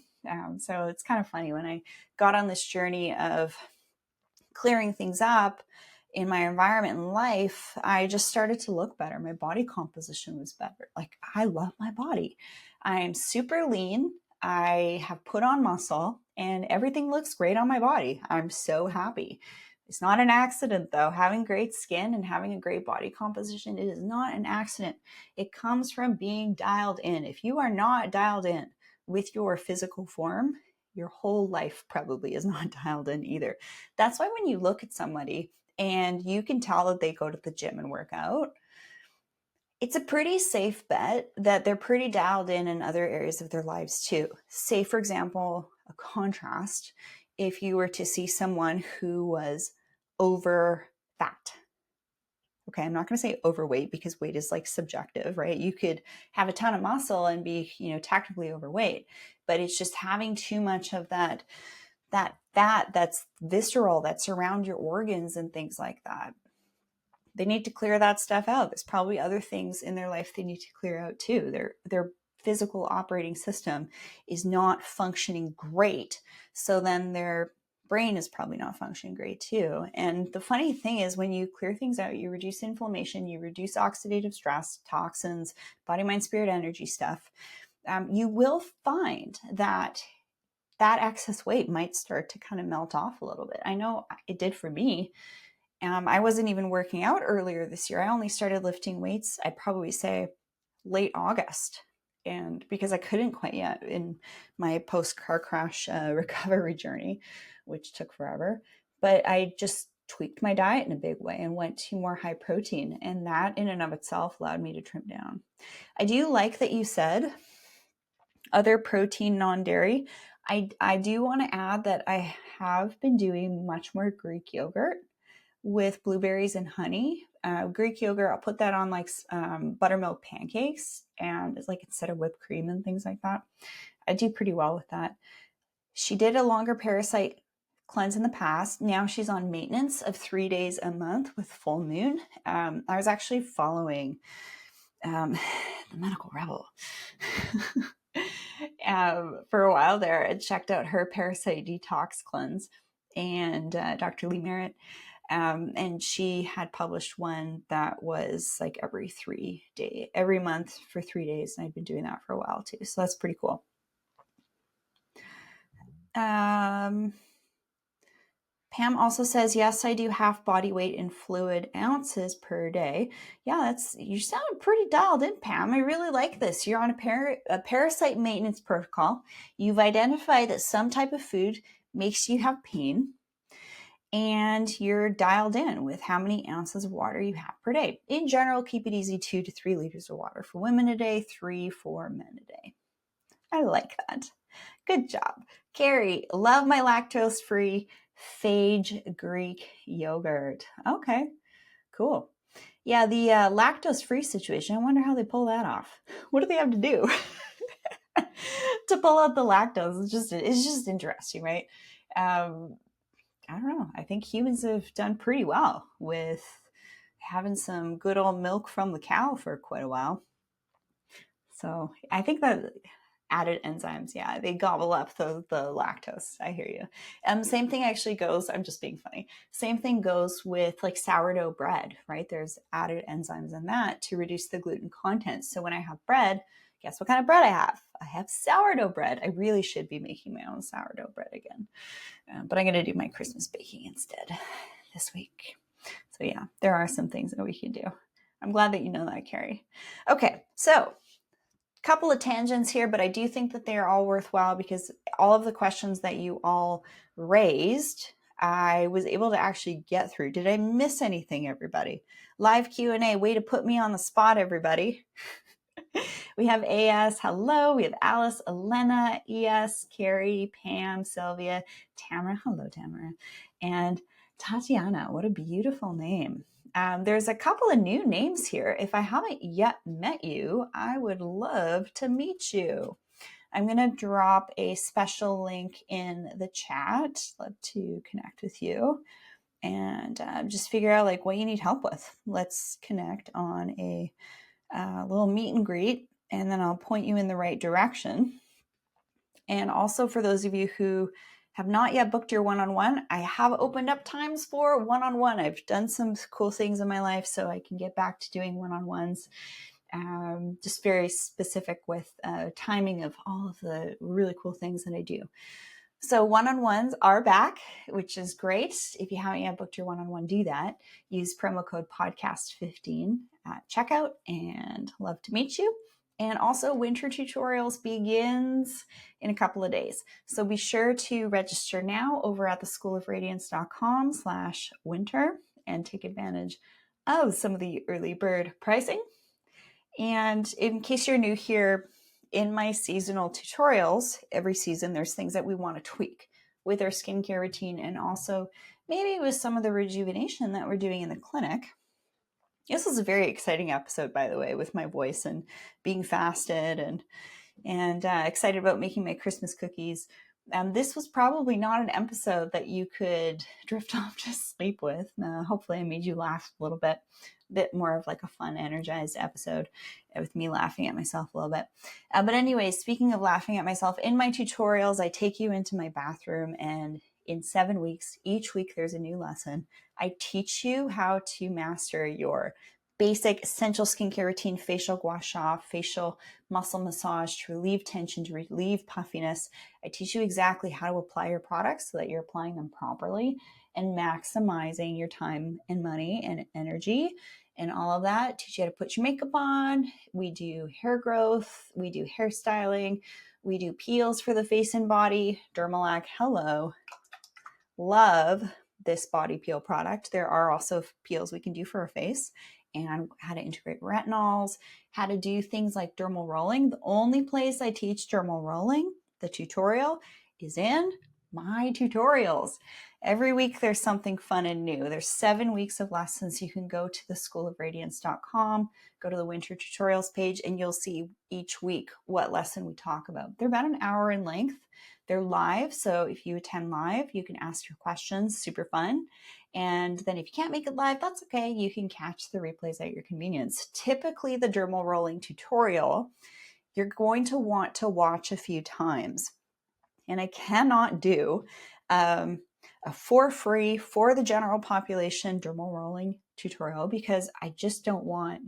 So it's kind of funny when I got on this journey of clearing things up in my environment and life, I just started to look better. My body composition was better. Like, I love my body. I'm super lean. I have put on muscle and everything looks great on my body. I'm so happy. It's not an accident though. Having great skin and having a great body composition, it is not an accident. It comes from being dialed in. If you are not dialed in with your physical form, your whole life probably is not dialed in either. That's why when you look at somebody and you can tell that they go to the gym and work out, it's a pretty safe bet that they're pretty dialed in other areas of their lives too. Say, for example, a contrast, if you were to see someone who was over fat. Okay, I'm not going to say overweight because weight is like subjective, right? You could have a ton of muscle and be, technically overweight, but it's just having too much of that fat that's visceral, that's around your organs and things like that. They need to clear that stuff out. There's probably other things in their life they need to clear out too. Their physical operating system is not functioning great. So then their brain is probably not functioning great too. And the funny thing is, when you clear things out, you reduce inflammation, you reduce oxidative stress, toxins, body, mind, spirit, energy stuff. You will find that excess weight might start to kind of melt off a little bit. I know it did for me. I wasn't even working out earlier this year. I only started lifting weights, I'd probably say late August. And because I couldn't quite yet in my post car crash recovery journey, which took forever. But I just tweaked my diet in a big way and went to more high protein. And that in and of itself allowed me to trim down. I do like that you said other protein, non-dairy. I do want to add that I have been doing much more Greek yogurt with blueberries and honey. Greek yogurt, I'll put that on like buttermilk pancakes, and it's like instead of whipped cream and things like that. I do pretty well with that. She did a longer parasite cleanse in the past. Now she's on maintenance of 3 days a month with full moon. I was actually following the Medical Rebel for a while there and checked out her parasite detox cleanse and Dr. Lee Merritt. And she had published one that was like every month for 3 days. And I've been doing that for a while too. So that's pretty cool. Pam also says, yes, I do half body weight in fluid ounces per day. Yeah, you sound pretty dialed in, Pam. I really like this. You're on a parasite maintenance protocol. You've identified that some type of food makes you have pain, and you're dialed in with how many ounces of water you have per day. In general, keep it easy, 2 to 3 liters of water for women a day, 3 for men a day. I like that. Good job. Carrie, love my lactose-free phage Greek yogurt. Okay, cool. Yeah, the lactose-free situation, I wonder how they pull that off. What do they have to do to pull out the lactose? It's just interesting, right? I don't know. I think humans have done pretty well with having some good old milk from the cow for quite a while. So I think that added enzymes, yeah, they gobble up the lactose. I hear you. Same thing actually goes, I'm just being funny. Same thing goes with like sourdough bread, right? There's added enzymes in that to reduce the gluten content. So when I have bread, guess what kind of bread I have? I have sourdough bread. I really should be making my own sourdough bread again. But I'm going to do my Christmas baking instead this week. So yeah, there are some things that we can do. I'm glad that you know that, Carrie. Okay, so couple of tangents here, but I do think that they are all worthwhile because all of the questions that you all raised, I was able to actually get through. Did I miss anything, everybody? Live Q&A, way to put me on the spot, everybody. We have AS, hello. We have Alice, Elena, ES, Carrie, Pam, Sylvia, Tamara, hello, Tamara, and Tatiana. What a beautiful name. There's a couple of new names here. If I haven't yet met you, I would love to meet you. I'm going to drop a special link in the chat. Love to connect with you and just figure out like what you need help with. Let's connect on a little meet and greet, and then I'll point you in the right direction. And also for those of you who have not yet booked your one-on-one, I have opened up times for one-on-one. I've done some cool things in my life so I can get back to doing one-on-ones. Just very specific with timing of all of the really cool things that I do. So one-on-ones are back, which is great. If you haven't yet booked your one-on-one, do that. Use promo code podcast15 at checkout, and love to meet you. And also, winter tutorials begins in a couple of days. So be sure to register now over at the schoolofradiance.com/winter and take advantage of some of the early bird pricing. And in case you're new here, in my seasonal tutorials, every season there's things that we want to tweak with our skincare routine, and also maybe with some of the rejuvenation that we're doing in the clinic. This was a very exciting episode, by the way, with my voice and being fasted and excited about making my Christmas cookies. This was probably not an episode that you could drift off to sleep with. Hopefully I made you laugh a little bit. A bit more of like a fun, energized episode with me laughing at myself a little bit. But anyway, speaking of laughing at myself, in my tutorials, I take you into my bathroom, and in 7 weeks, each week there's a new lesson. I teach you how to master your basic essential skincare routine: facial gua sha, facial muscle massage to relieve tension, to relieve puffiness. I teach you exactly how to apply your products so that you're applying them properly and maximizing your time and money and energy and all of that. Teach you how to put your makeup on. We do hair growth. We do hairstyling. We do peels for the face and body. Dermalac, hello. Love this body peel product. There are also peels we can do for our face, and how to integrate retinols, how to do things like dermal rolling. The only place I teach dermal rolling, the tutorial, is in my tutorials. Every week there's something fun and new. There's 7 weeks of lessons. You can go to the schoolofradiance.com, go to the winter tutorials page, and you'll see each week what lesson we talk about. They're about an hour in length. They're live, so if you attend live, you can ask your questions. Super fun. And then if you can't make it live, that's okay. You can catch the replays at your convenience. Typically, the dermal rolling tutorial, you're going to want to watch a few times. And I cannot do a for free for the general population dermal rolling tutorial because I just don't want,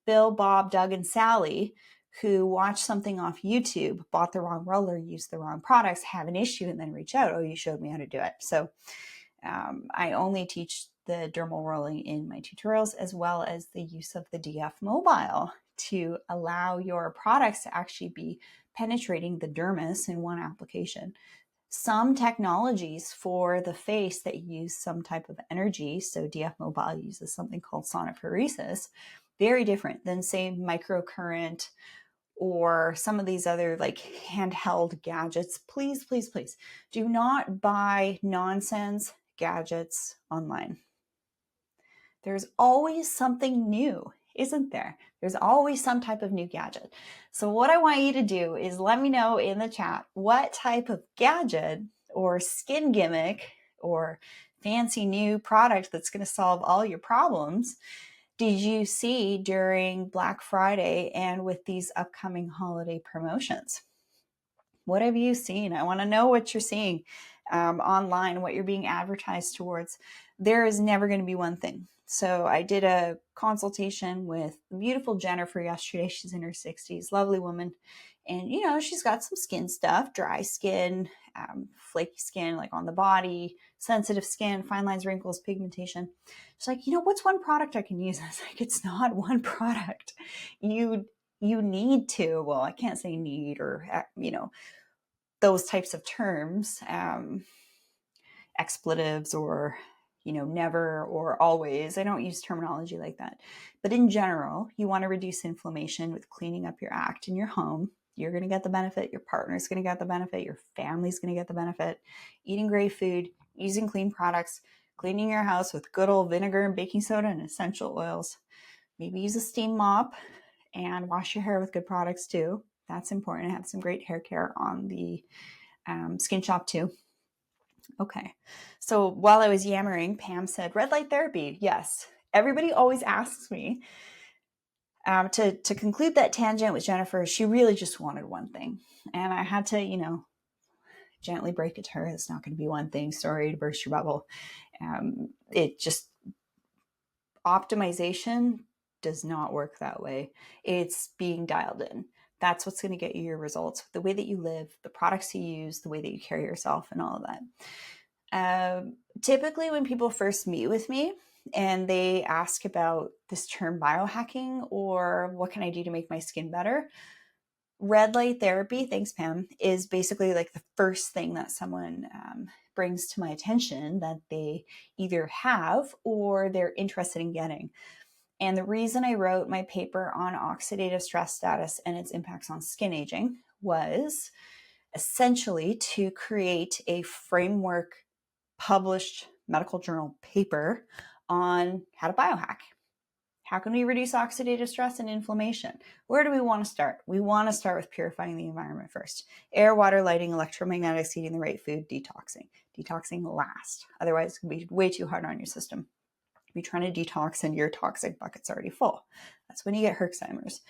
Bill, Bob, Doug, and Sally who watch something off YouTube, bought the wrong roller, used the wrong products, have an issue, and then reach out. Oh, you showed me how to do it. So I only teach the dermal rolling in my tutorials, as well as the use of the DF mobile to allow your products to actually be penetrating the dermis in one application. Some technologies for the face that use some type of energy, so DF mobile uses something called sonophoresis, very different than, say, microcurrent or some of these other like handheld gadgets. Please, please, please do not buy nonsense gadgets online. There's always something new, isn't there? There's always some type of new gadget. So what I want you to do is let me know in the chat what type of gadget or skin gimmick or fancy new product that's going to solve all your problems did you see during Black Friday and with these upcoming holiday promotions? What have you seen? I want to know what you're seeing online, what you're being advertised towards. There is never going to be one thing. So I did a consultation with the beautiful Jennifer yesterday. She's in her 60s, lovely woman. And, she's got some skin stuff, dry skin, flaky skin, like on the body, sensitive skin, fine lines, wrinkles, pigmentation. She's like, what's one product I can use? I was like, it's not one product. You need to, well, I can't say need or, those types of terms, expletives or, never or always. I don't use terminology like that. But in general, you want to reduce inflammation with cleaning up your act in your home. You're going to get the benefit. Your partner's going to get the benefit. Your family's going to get the benefit. Eating great food, using clean products, cleaning your house with good old vinegar and baking soda and essential oils. Maybe use a steam mop and wash your hair with good products too. That's important. Have some great hair care on the Skin Shop too. Okay. So while I was yammering, Pam said, red light therapy. Yes. Everybody always asks me to conclude that tangent with Jennifer. She really just wanted one thing. And I had to, gently break it to her. It's not going to be one thing. Sorry to burst your bubble. It just, optimization does not work that way. It's being dialed in. That's what's going to get you your results. The way that you live, the products you use, the way that you carry yourself, and all of that. Typically, when people first meet with me and they ask about this term biohacking or what can I do to make my skin better, red light therapy, thanks Pam, is basically like the first thing that someone brings to my attention that they either have or they're interested in getting. And the reason I wrote my paper on oxidative stress status and its impacts on skin aging was essentially to create a framework published medical journal paper on how to biohack. How can we reduce oxidative stress and inflammation? Where do we want to start? We want to start with purifying the environment first. Air, water, lighting, electromagnetics, eating the right food, detoxing. Detoxing last. Otherwise, it's going to be way too hard on your system. If you're trying to detox and your toxic bucket's already full, that's when you get Herxheimer's.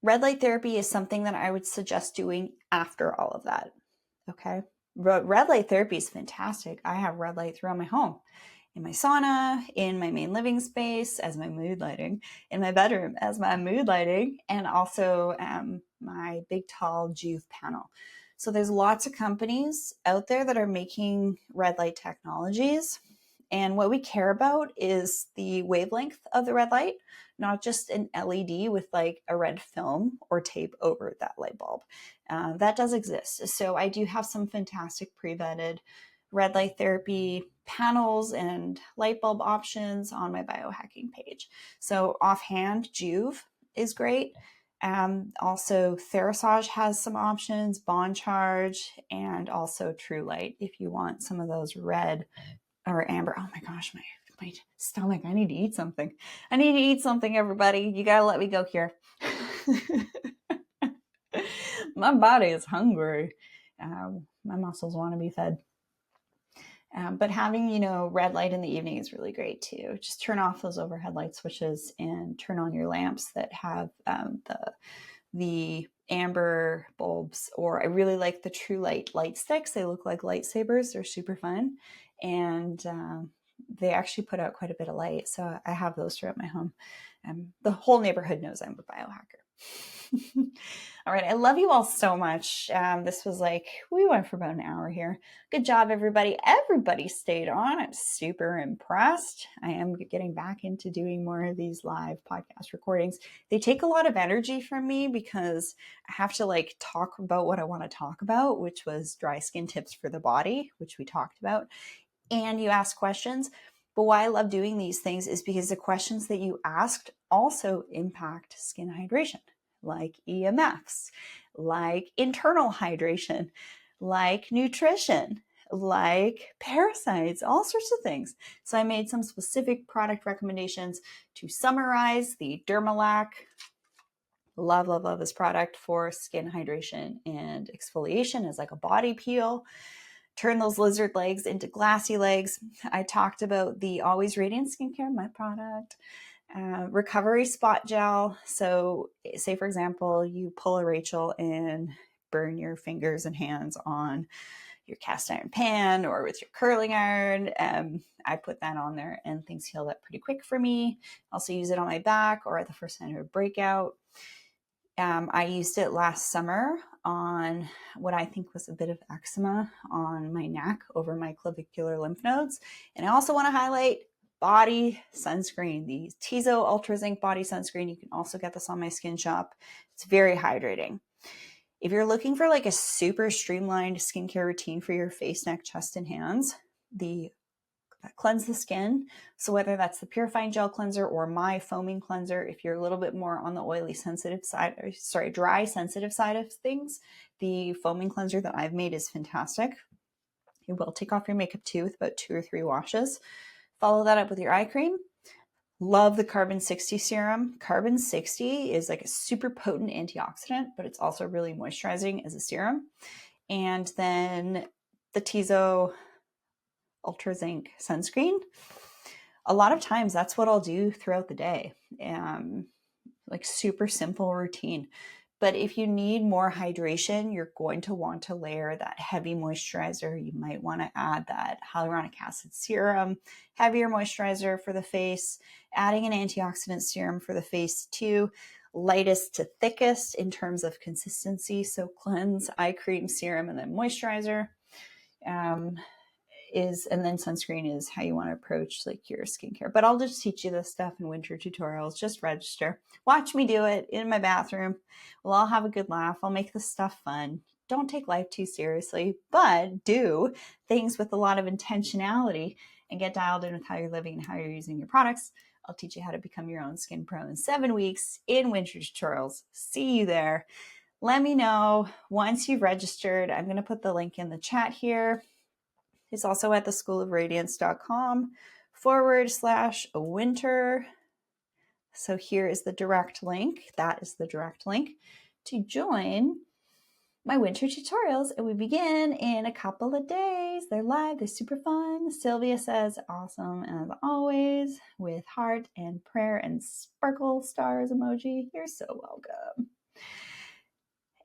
Red light therapy is something that I would suggest doing after all of that. Okay. Red light therapy is fantastic. I have red light throughout my home, in my sauna, in my main living space as my mood lighting, in my bedroom as my mood lighting, and also my big tall Juve panel. So there's lots of companies out there that are making red light technologies. And what we care about is the wavelength of the red light, not just an LED with like a red film or tape over that light bulb. That does exist. So I do have some fantastic pre-vetted red light therapy panels and light bulb options on my biohacking page. So offhand, Juve is great. Also, Therasage has some options, Bond Charge, and also True Light if you want some of those red or amber. Oh my gosh, my stomach. I need to eat something. I need to eat something, everybody. You gotta let me go here. My body is hungry. My muscles want to be fed. But having, red light in the evening is really great too. Just turn off those overhead light switches and turn on your lamps that have the amber bulbs, or I really like the True Light light sticks. They look like lightsabers. They're super fun. And they actually put out quite a bit of light. So I have those throughout my home. The whole neighborhood knows I'm a biohacker. All right. I love you all so much. This was we went for about an hour here. Good job, everybody. Everybody stayed on. I'm super impressed. I am getting back into doing more of these live podcast recordings. They take a lot of energy from me because I have to talk about what I want to talk about, which was dry skin tips for the body, which we talked about. And you ask questions. But why I love doing these things is because the questions that you asked also impact skin hydration, like EMFs, like internal hydration, like nutrition, like parasites, all sorts of things. So I made some specific product recommendations to summarize the Dermalac. Love this product for skin hydration and exfoliation as like a body peel. Turn those lizard legs into glassy legs. I talked about the Always Radiant Skincare, my product. Recovery spot gel. So say, for example, you pull a Rachel and burn your fingers and hands on your cast iron pan or with your curling iron. I put that on there and things healed up pretty quick for me. Also use it on my back or at the first sign of a breakout. I used it last summer on what I think was a bit of eczema on my neck over my clavicular lymph nodes. And I also want to highlight body sunscreen, the Tizo Ultra Zinc body sunscreen. You can also get this on my Skin Shop. It's very hydrating. If you're looking for a super streamlined skincare routine for your face, neck, chest, and hands, that cleanse the skin. So whether that's the purifying gel cleanser or my foaming cleanser, if you're a little bit more on the oily sensitive side, dry sensitive side of things, the foaming cleanser that I've made is fantastic. It will take off your makeup too with about 2 or 3 washes. Follow that up with your eye cream. Love the Carbon 60 serum. Carbon 60 is a super potent antioxidant, but it's also really moisturizing as a serum. And then the Tizo Ultra Zinc sunscreen. A lot of times that's what I'll do throughout the day. Super simple routine. But if you need more hydration, you're going to want to layer that heavy moisturizer. You might want to add that hyaluronic acid serum, heavier moisturizer for the face, adding an antioxidant serum for the face too, lightest to thickest in terms of consistency. So cleanse, eye cream, serum, and then moisturizer. And then sunscreen is how you want to approach like your skincare. But I'll just teach you this stuff in winter tutorials. Just register. Watch me do it in my bathroom. We'll all have a good laugh. I'll make this stuff fun. Don't take life too seriously, but do things with a lot of intentionality and get dialed in with how you're living and how you're using your products. I'll teach you how to become your own skin pro in 7 weeks in winter tutorials. See you there. Let me know once you've registered. I'm going to put the link in the chat here. It's also at the schoolofradiance.com/winter. So here is the direct link. That is the direct link to join my winter tutorials. And we begin in a couple of days. They're live. They're super fun. Sylvia says, awesome as always, with heart and prayer and sparkle stars emoji. You're so welcome.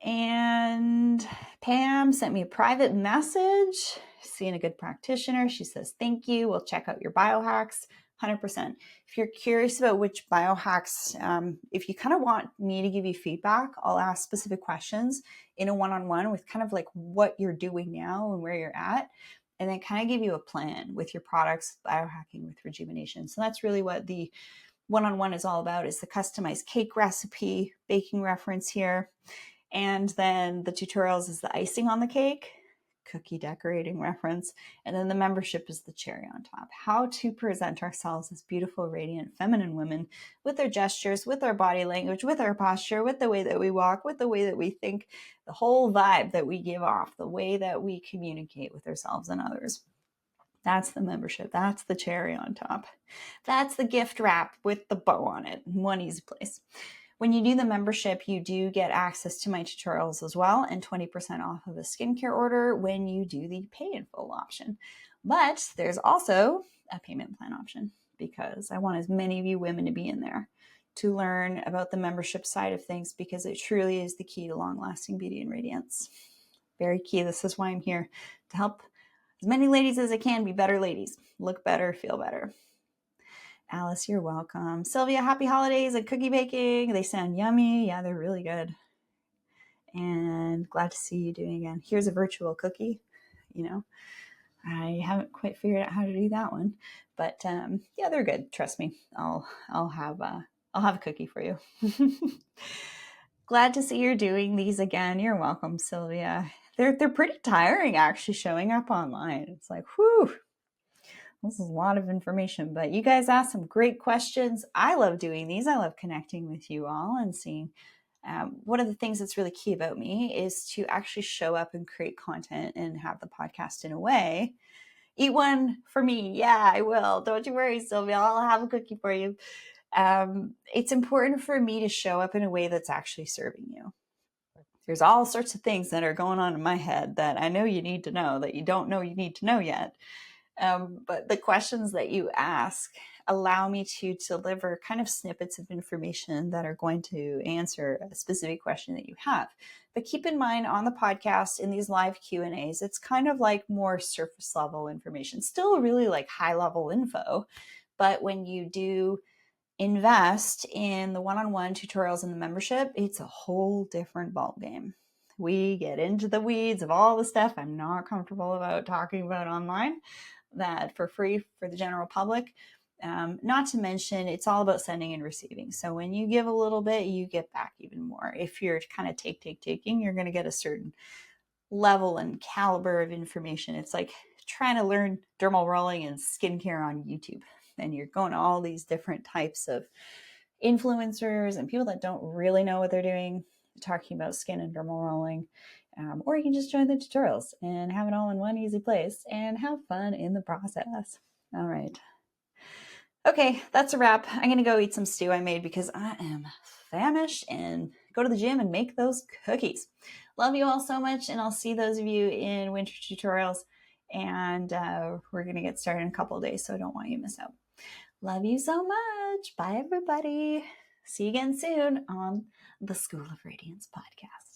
And Pam sent me a private message, seeing a good practitioner. She says, thank you. We'll check out your biohacks. 100%. If you're curious about which biohacks, if you kind of want me to give you feedback, I'll ask specific questions in a one-on-one with kind of like what you're doing now and where you're at, and then kind of give you a plan with your products, biohacking with rejuvenation. So that's really what the one-on-one is all about, is the customized cake recipe, baking reference here. And then the tutorials is the icing on the cake, cookie decorating reference. And then the membership is the cherry on top. How to present ourselves as beautiful, radiant, feminine women with our gestures, with our body language, with our posture, with the way that we walk, with the way that we think, the whole vibe that we give off, the way that we communicate with ourselves and others. That's the membership. That's the cherry on top. That's the gift wrap with the bow on it. One easy place. When you do the membership, you do get access to my tutorials as well, and 20% off of a skincare order when you do the pay in full option. But there's also a payment plan option, because I want as many of you women to be in there to learn about the membership side of things, because it truly is the key to long-lasting beauty and radiance. Very key. This is why I'm here, to help as many ladies as I can be better ladies, look better, feel better. Alice, you're welcome. Sylvia, happy holidays and cookie baking. They sound yummy. Yeah, they're really good. And glad to see you doing again. Here's a virtual cookie. You know, I haven't quite figured out how to do that one, but yeah, they're good. Trust me. I'll have a cookie for you. Glad to see you're doing these again. You're welcome, Sylvia. They're pretty tiring actually showing up online. It's like, whew. This is a lot of information, but you guys asked some great questions. I love doing these. I love connecting with you all and seeing. One of the things that's really key about me is to actually show up and create content and have the podcast in a way. Eat one for me. Yeah, I will. Don't you worry, Sylvia. I'll have a cookie for you. It's important for me to show up in a way that's actually serving you. There's all sorts of things that are going on in my head that I know you need to know, that you don't know you need to know yet. But the questions that you ask allow me to deliver kind of snippets of information that are going to answer a specific question that you have. But keep in mind, on the podcast, in these live Q&As, it's kind of like more surface level information, still really like high level info. But when you do invest in the one-on-one tutorials and the membership, it's a whole different ballgame. We get into the weeds of all the stuff I'm not comfortable about talking about online, that for free for the general public. Not to mention, it's all about sending and receiving. So when you give a little bit, you get back even more. If you're kind of taking, you're going to get a certain level and caliber of information. It's like trying to learn dermal rolling and skincare on YouTube. And you're going to all these different types of influencers and people that don't really know what they're doing, talking about skin and dermal rolling. Or you can just join the tutorials and have it all in one easy place and have fun in the process. All right. Okay, that's a wrap. I'm going to go eat some stew I made because I am famished, and go to the gym and make those cookies. Love you all so much, and I'll see those of you in winter tutorials. And we're going to get started in a couple of days, so I don't want you to miss out. Love you so much. Bye, everybody. See you again soon on the School of Radiance podcast.